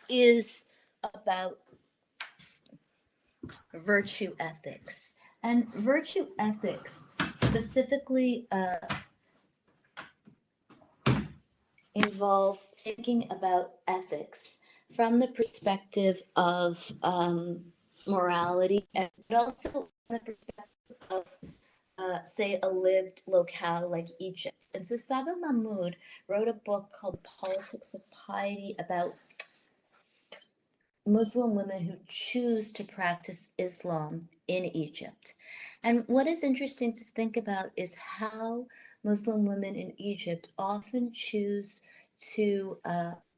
is about virtue ethics. And virtue ethics specifically involve thinking about ethics from the perspective of morality, but also from the perspective of, say, a lived locale like Egypt. And so Saba Mahmood wrote a book called Politics of Piety about Muslim women who choose to practice Islam in Egypt. And what is interesting to think about is how Muslim women in Egypt often choose to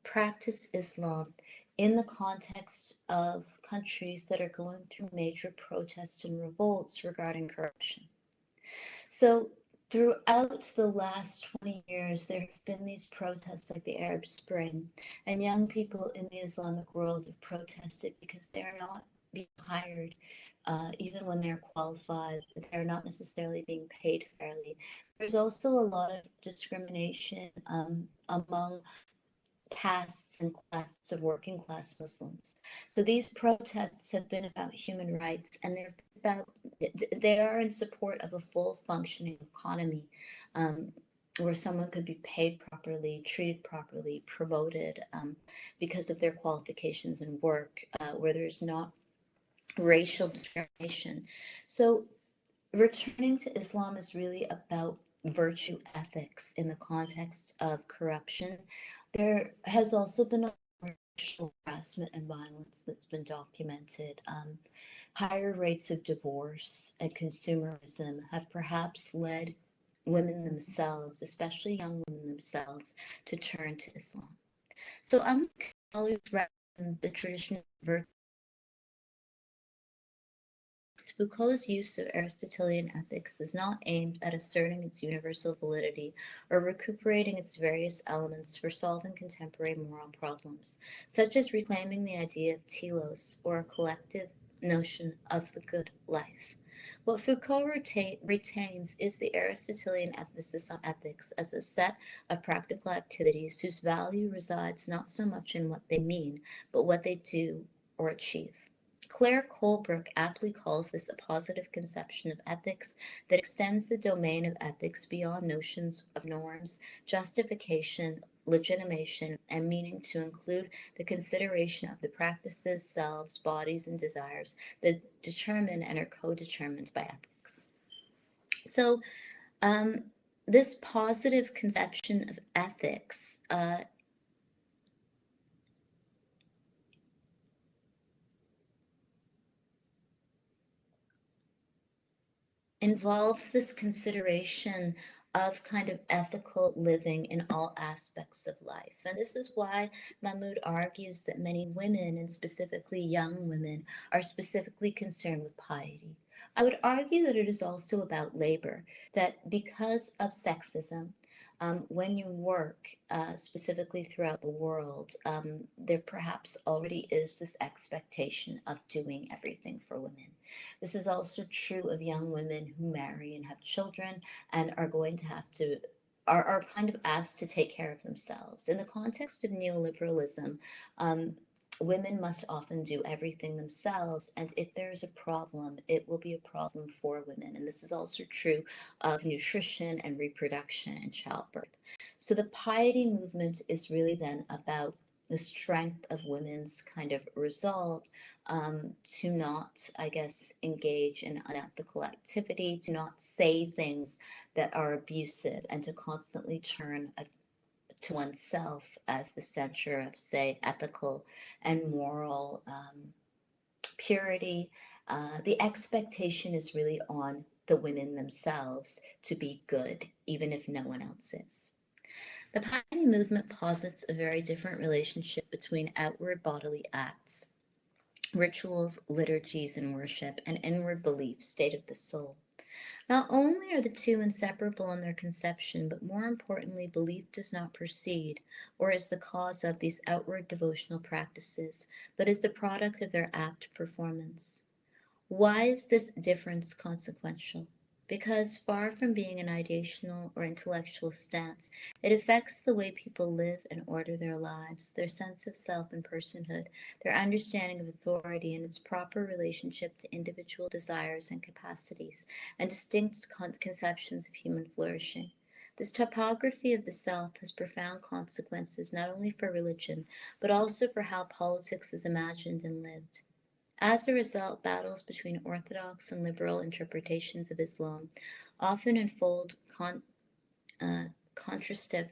practice Islam in the context of countries that are going through major protests and revolts regarding corruption. So throughout the last 20 years, there have been these protests like the Arab Spring, and young people in the Islamic world have protested because they're not being hired, even when they're qualified. They're not necessarily being paid fairly. There's also a lot of discrimination among castes and classes of working class Muslims. So these protests have been about human rights, and they are in support of a full functioning economy, where someone could be paid properly, treated properly, promoted because of their qualifications and work, where there's not racial discrimination. So returning to Islam is really about virtue ethics in the context of corruption. There has also been a racial harassment and violence that's been documented. Higher rates of divorce and consumerism have perhaps led women themselves, especially young women themselves, to turn to Islam. So unlike scholars rather than the traditional virtue, Foucault's use of Aristotelian ethics is not aimed at asserting its universal validity or recuperating its various elements for solving contemporary moral problems, such as reclaiming the idea of telos, or a collective notion of the good life. What Foucault retains is the Aristotelian emphasis on ethics as a set of practical activities whose value resides not so much in what they mean, but what they do or achieve. Claire Colebrook aptly calls this a positive conception of ethics that extends the domain of ethics beyond notions of norms, justification, legitimation, and meaning to include the consideration of the practices, selves, bodies, and desires that determine and are co-determined by ethics. So this positive conception of ethics involves this consideration of kind of ethical living in all aspects of life. And this is why Mahmoud argues that many women, and specifically young women, are specifically concerned with piety. I would argue that it is also about labor, that because of sexism, when you work specifically throughout the world, there perhaps already is this expectation of doing everything for women. This is also true of young women who marry and have children and are going to have to are kind of asked to take care of themselves. In the context of neoliberalism, women must often do everything themselves, and if there's a problem, it will be a problem for women. And this is also true of nutrition and reproduction and childbirth. So the piety movement is really then about the strength of women's kind of resolve to not, I guess, engage in unethical activity, to not say things that are abusive, and to constantly turn to oneself as the center of, say, ethical and moral purity. The expectation is really on the women themselves to be good, even if no one else is. The piety movement posits a very different relationship between outward bodily acts, rituals, liturgies, and worship, and inward belief, state of the soul. Not only are the two inseparable in their conception, but more importantly, belief does not proceed or is the cause of these outward devotional practices, but is the product of their apt performance. Why is this difference consequential? Because far from being an ideational or intellectual stance, it affects the way people live and order their lives, their sense of self and personhood, their understanding of authority and its proper relationship to individual desires and capacities, and distinct conceptions of human flourishing. This topography of the self has profound consequences not only for religion, but also for how politics is imagined and lived. As a result, battles between orthodox and liberal interpretations of Islam often unfold contrastive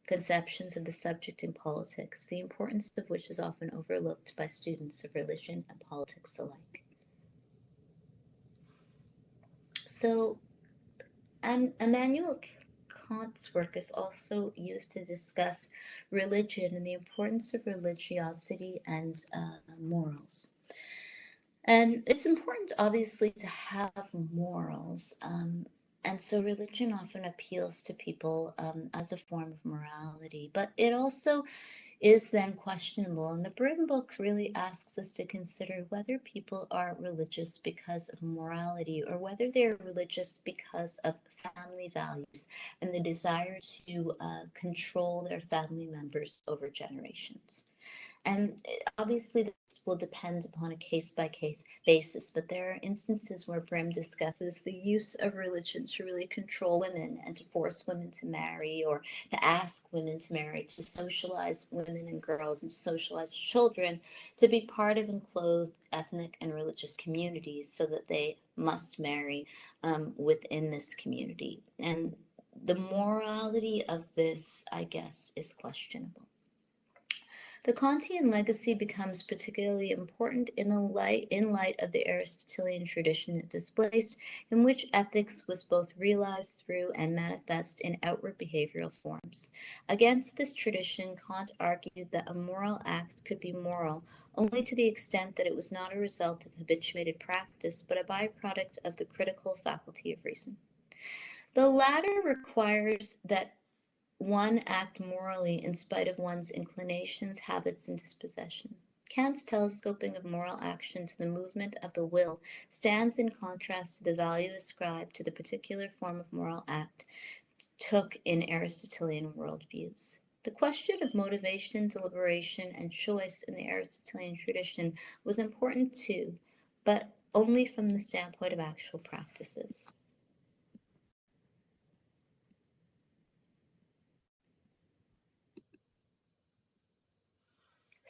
conceptions of the subject in politics, the importance of which is often overlooked by students of religion and politics alike. So, Immanuel Kant's work is also used to discuss religion and the importance of religiosity and morals. And it's important, obviously, to have morals. And so religion often appeals to people as a form of morality, but it also is then questionable. And the Britain book really asks us to consider whether people are religious because of morality or whether they're religious because of family values and the desire to control their family members over generations. And obviously, this will depend upon a case by case basis, but there are instances where Brim discusses the use of religion to really control women and to force women to marry or to ask women to marry, to socialize women and girls and socialize children to be part of enclosed ethnic and religious communities so that they must marry within this community. And the morality of this, I guess, is questionable. The Kantian legacy becomes particularly important in light of the Aristotelian tradition it displaced, in which ethics was both realized through and manifest in outward behavioral forms. Against this tradition, Kant argued that a moral act could be moral only to the extent that it was not a result of habituated practice, but a byproduct of the critical faculty of reason. The latter requires that one act morally in spite of one's inclinations, habits, and disposition. Kant's telescoping of moral action to the movement of the will stands in contrast to the value ascribed to the particular form of moral act took in Aristotelian worldviews. The question of motivation, deliberation, and choice in the Aristotelian tradition was important too, but only from the standpoint of actual practices.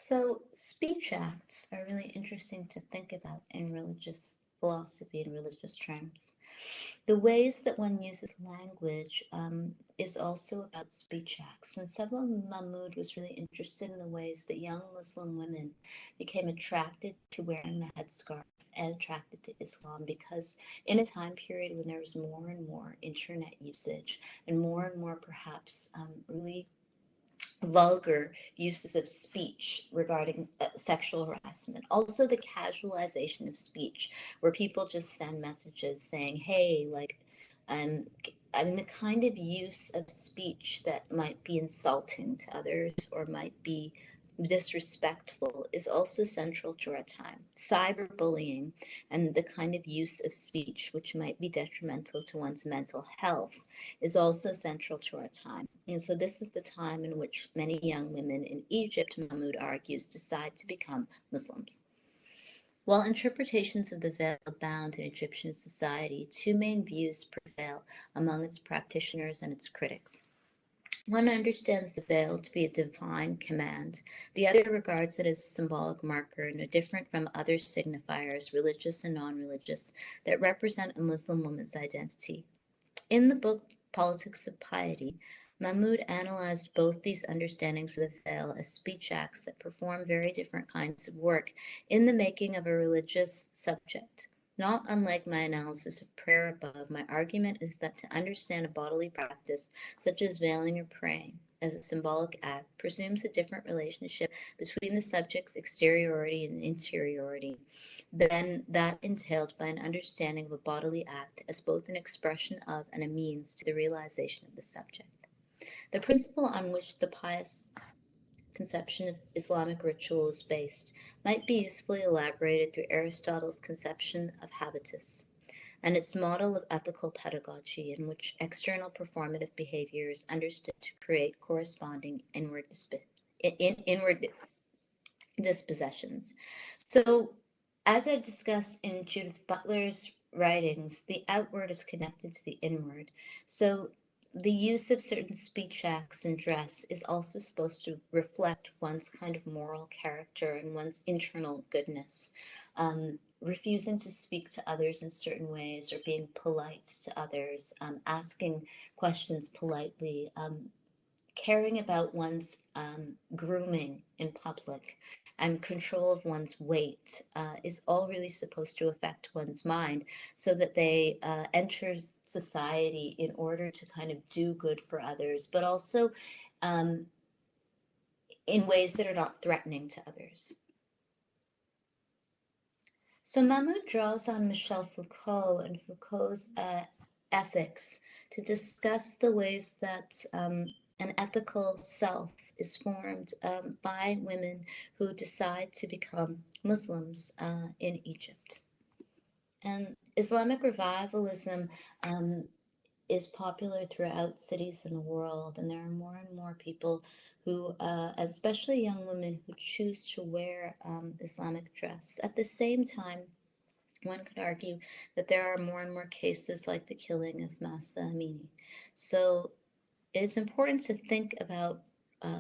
So, speech acts are really interesting to think about in religious philosophy and religious terms. The ways that one uses language is also about speech acts. And Sabah Mahmood was really interested in the ways that young Muslim women became attracted to wearing the headscarf and attracted to Islam because in a time period when there was more and more internet usage and more perhaps really vulgar uses of speech regarding sexual harassment. Also, the casualization of speech, where people just send messages saying, hey, like, um, I mean, the kind of use of speech that might be insulting to others or might be disrespectful is also central to our time. Cyberbullying and the kind of use of speech which might be detrimental to one's mental health is also central to our time. And so this is the time in which many young women in Egypt, Mahmoud argues, decide to become Muslims. While interpretations of the veil abound in Egyptian society, two main views prevail among its practitioners and its critics. One understands the veil to be a divine command. The other regards it as a symbolic marker, no different from other signifiers, religious and non-religious, that represent a Muslim woman's identity. In the book Politics of Piety, Mahmoud analyzed both these understandings of the veil as speech acts that perform very different kinds of work in the making of a religious subject. Not unlike my analysis of prayer above, my argument is that to understand a bodily practice, such as veiling or praying, as a symbolic act, presumes a different relationship between the subject's exteriority and interiority than that entailed by an understanding of a bodily act as both an expression of and a means to the realization of the subject. The principle on which the pious conception of Islamic ritual is based might be usefully elaborated through Aristotle's conception of habitus and its model of ethical pedagogy, in which external performative behavior is understood to create corresponding inward dispossessions. So, as I've discussed in Judith Butler's writings, the outward is connected to the inward. So, the use of certain speech acts and dress is also supposed to reflect one's kind of moral character and one's internal goodness. Refusing to speak to others in certain ways or being polite to others, asking questions politely, caring about one's grooming in public and control of one's weight is all really supposed to affect one's mind so that they enter society in order to kind of do good for others, but also um, in ways that are not threatening to others. So Mahmoud draws on Michel Foucault and Foucault's ethics to discuss the ways that an ethical self is formed by women who decide to become Muslims in Egypt. And Islamic revivalism is popular throughout cities in the world, and there are more and more people who, especially young women, who choose to wear Islamic dress. At the same time, one could argue that there are more and more cases like the killing of Mahsa Amini. So it is important to think about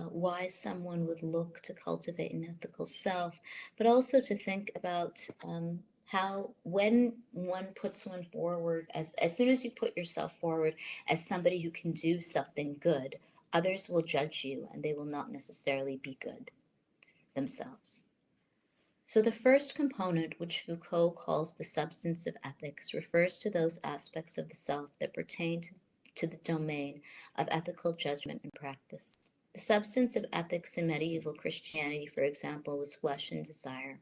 why someone would look to cultivate an ethical self, but also to think about how when one puts one forward, as soon as you put yourself forward as somebody who can do something good, others will judge you and they will not necessarily be good themselves. So the first component, which Foucault calls the substance of ethics, refers to those aspects of the self that pertain to the domain of ethical judgment and practice. The substance of ethics in medieval Christianity, for example, was flesh and desire,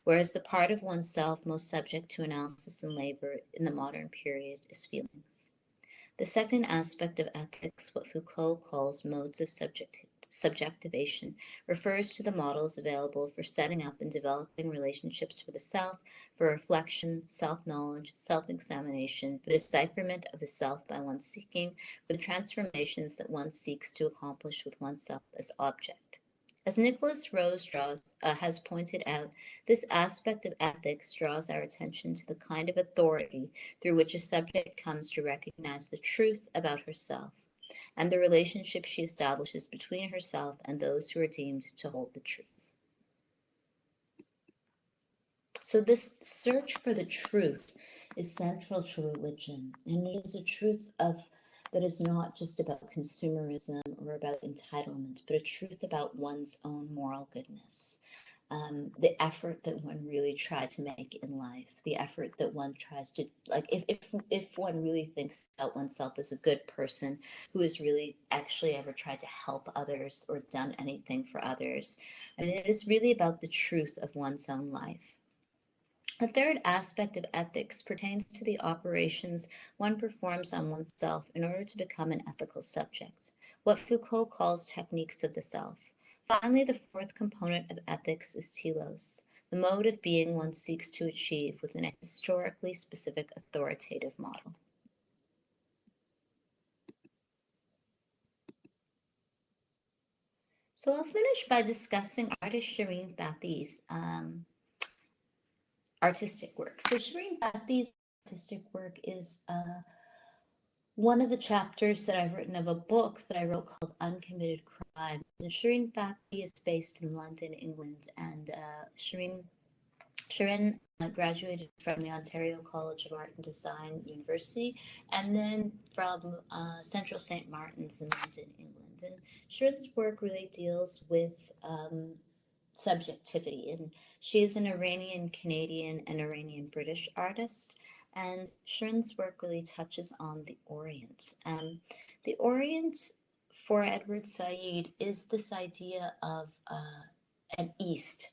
whereas the part of oneself most subject to analysis and labor in the modern period is feelings. The second aspect of ethics, what Foucault calls modes of subjectivation, refers to the models available for setting up and developing relationships for the self, for reflection, self-knowledge, self-examination, for the decipherment of the self by one seeking, for the transformations that one seeks to accomplish with oneself as object. As Nicholas Rose has pointed out, this aspect of ethics draws our attention to the kind of authority through which a subject comes to recognize the truth about herself and the relationship she establishes between herself and those who are deemed to hold the truth. So this search for the truth is central to religion, and it is a truth that is not just about consumerism or about entitlement, but a truth about one's own moral goodness. The effort that one really tried to make in life, the effort that one tries to, like, if one really thinks about oneself as a good person who has really actually ever tried to help others or done anything for others, I mean, it is really about the truth of one's own life. A third aspect of ethics pertains to the operations one performs on oneself in order to become an ethical subject, what Foucault calls techniques of the self. Finally, the fourth component of ethics is telos, the mode of being one seeks to achieve within a historically specific authoritative model. So I'll finish by discussing artist Shireen Fathi's artistic work. So Shireen Fathi's artistic work is one of the chapters that I've written of a book that I wrote called Uncommitted Crime. And Shireen Fathi is based in London, England, and Shirin graduated from the Ontario College of Art and Design University and then from Central St. Martin's in London, England. And Shirin's work really deals with um, subjectivity. And she is an Iranian Canadian and Iranian British artist. And Shirin's work really touches on the Orient. The Orient for Edward Said is this idea of an East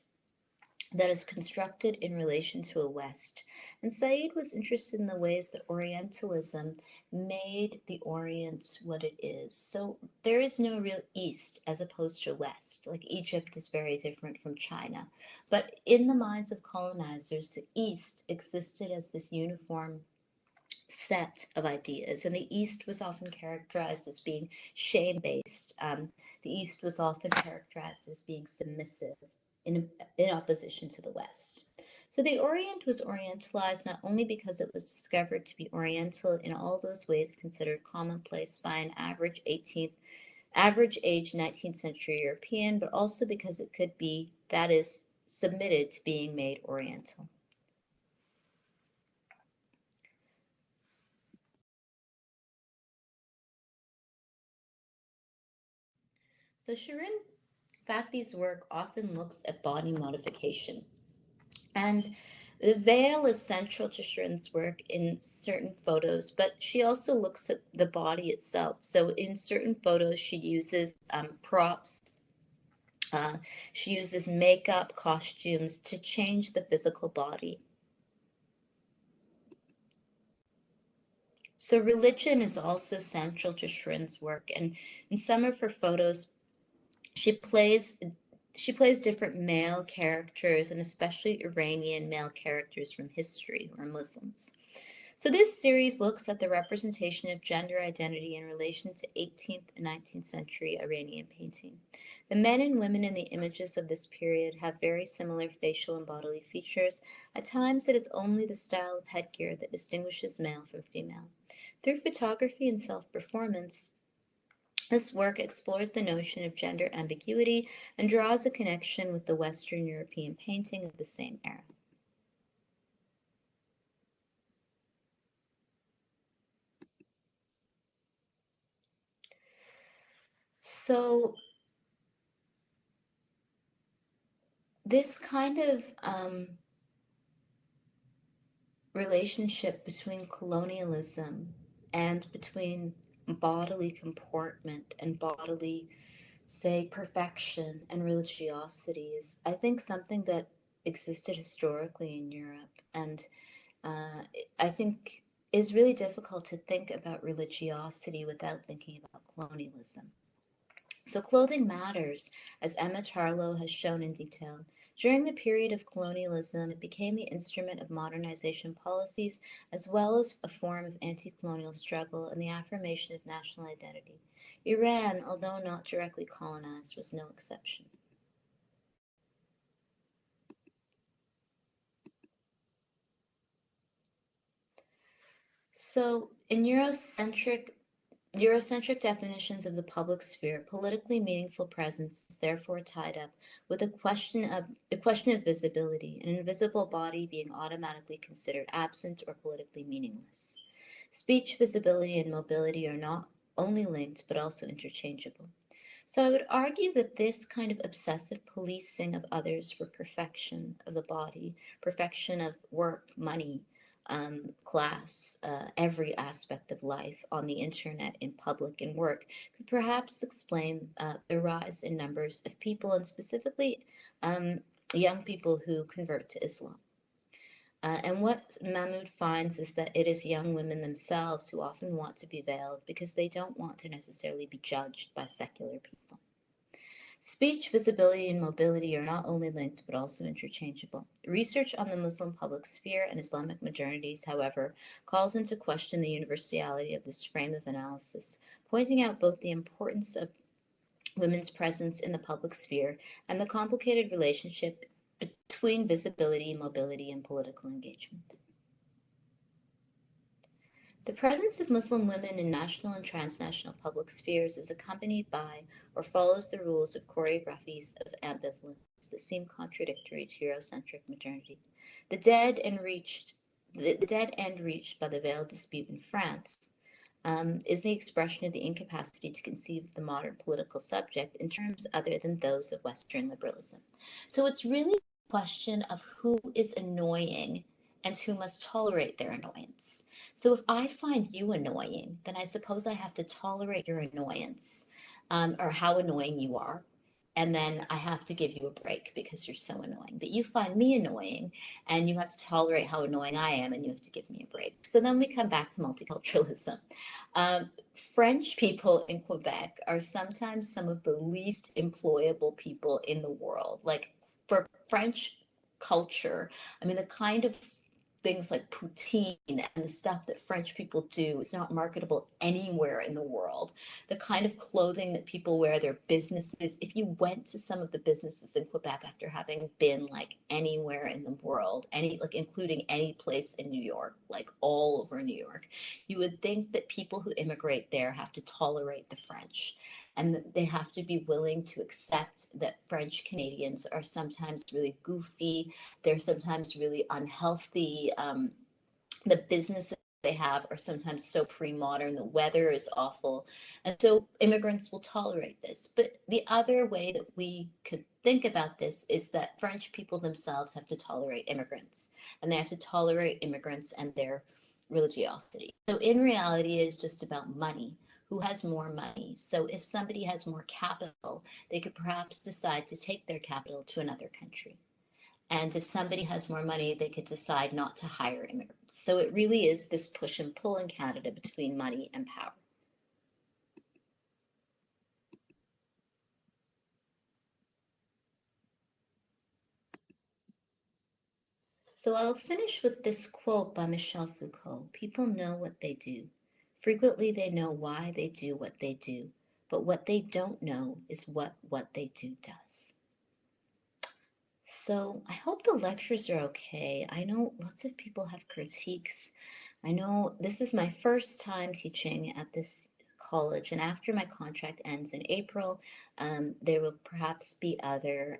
that is constructed in relation to a West. And Said was interested in the ways that Orientalism made the Orient what it is. So there is no real East as opposed to West. Like Egypt is very different from China. But in the minds of colonizers, the East existed as this uniform set of ideas. And the East was often characterized as being shame based. The East was often characterized as being submissive in opposition to the West. So the Orient was Orientalized not only because it was discovered to be Oriental in all those ways considered commonplace by an average age 19th century European, but also because it could be, that is, submitted to being made Oriental. So Shirin Fathi's work often looks at body modification. And the veil is central to Shirin's work in certain photos, but she also looks at the body itself. So in certain photos, she uses props. She uses makeup, costumes to change the physical body. So religion is also central to Shirin's work, and in some of her photos, she plays she plays different male characters, and especially Iranian male characters from history who are Muslims. So this series looks at the representation of gender identity in relation to 18th and 19th century Iranian painting. The men and women in the images of this period have very similar facial and bodily features. At times it is only the style of headgear that distinguishes male from female. Through photography and self-performance, this work explores the notion of gender ambiguity and draws a connection with the Western European painting of the same era. So this kind of relationship between colonialism and between bodily comportment and bodily, say, perfection and religiosity is, I think, something that existed historically in Europe. And uh, I think is really difficult to think about religiosity without thinking about colonialism. So clothing matters, as Emma Tarlow has shown in detail. During the period of colonialism, it became the instrument of modernization policies as well as a form of anti-colonial struggle and the affirmation of national identity. Iran, although not directly colonized, was no exception. So, in Eurocentric definitions of the public sphere, politically meaningful presence is therefore tied up with a question of visibility, an invisible body being automatically considered absent or politically meaningless. Speech, visibility, and mobility are not only linked but also interchangeable. So I would argue that this kind of obsessive policing of others for perfection of the body, perfection of work, money, class, every aspect of life on the internet, in public, and work, could perhaps explain the rise in numbers of people, and specifically young people who convert to Islam. And what Mahmoud finds is that it is young women themselves who often want to be veiled because they don't want to necessarily be judged by secular people. Speech, visibility, and mobility are not only linked but also interchangeable. Research on the Muslim public sphere and Islamic modernities, however, calls into question the universality of this frame of analysis, pointing out both the importance of women's presence in the public sphere and the complicated relationship between visibility, mobility, and political engagement. The presence of Muslim women in national and transnational public spheres is accompanied by or follows the rules of choreographies of ambivalence that seem contradictory to Eurocentric modernity. The dead end reached by the veiled dispute in France is the expression of the incapacity to conceive of the modern political subject in terms other than those of Western liberalism. So it's really a question of who is annoying and who must tolerate their annoyance. So if I find you annoying, then I suppose I have to tolerate your annoyance, or how annoying you are. And then I have to give you a break because you're so annoying. But you find me annoying and you have to tolerate how annoying I am and you have to give me a break. So then we come back to multiculturalism. Um, French people in Quebec are sometimes some of the least employable people in the world. Like for French culture, I mean, the kind of things like poutine and the stuff that French people do is not marketable anywhere in the world. The kind of clothing that people wear, their businesses, if you went to some of the businesses in Quebec after having been like anywhere in the world, like including any place in New York, like all over New York, you would think that people who immigrate there have to tolerate the French and that they have to be willing to accept that French Canadians are sometimes really goofy, they're sometimes really unhealthy. The businesses they have are sometimes so pre-modern, the weather is awful, and so immigrants will tolerate this. But the other way that we could think about this is that French people themselves have to tolerate immigrants, and they have to tolerate immigrants and their religiosity. So in reality, it is just about money. Who has more money? So if somebody has more capital, they could perhaps decide to take their capital to another country. And if somebody has more money, they could decide not to hire immigrants. So it really is this push and pull in Canada between money and power. So I'll finish with this quote by Michel Foucault. People know what they do. Frequently they know why they do what they do, but what they don't know is what they do does. So I hope the lectures are okay. I know lots of people have critiques. I know this is my first time teaching at this college, and after my contract ends in April, there will perhaps be other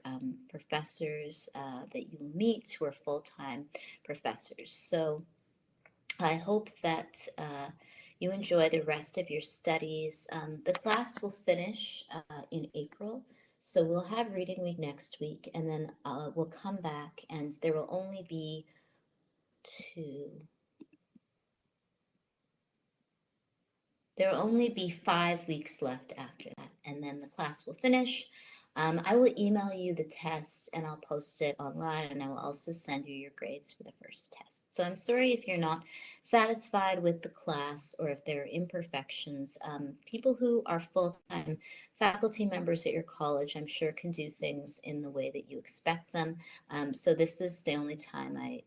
professors that you will meet who are full-time professors. So I hope that you enjoy the rest of your studies. The class will finish in April, so we'll have reading week next week, and then we'll come back, and there will only be two. There will only be 5 weeks left after that, and then the class will finish. I will email you the test and I'll post it online, and I will also send you your grades for the first test. So I'm sorry if you're not satisfied with the class or if there are imperfections. People who are full-time faculty members at your college, I'm sure, can do things in the way that you expect them. So this is the only time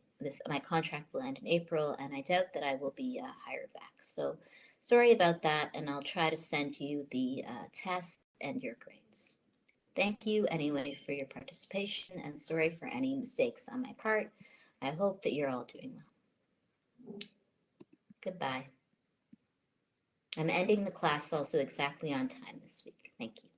my contract will end in April, and I doubt that I will be hired back. So sorry about that, and I'll try to send you the test and your grades. Thank you anyway for your participation, and sorry for any mistakes on my part. I hope that you're all doing well. Goodbye. I'm ending the class also exactly on time this week. Thank you.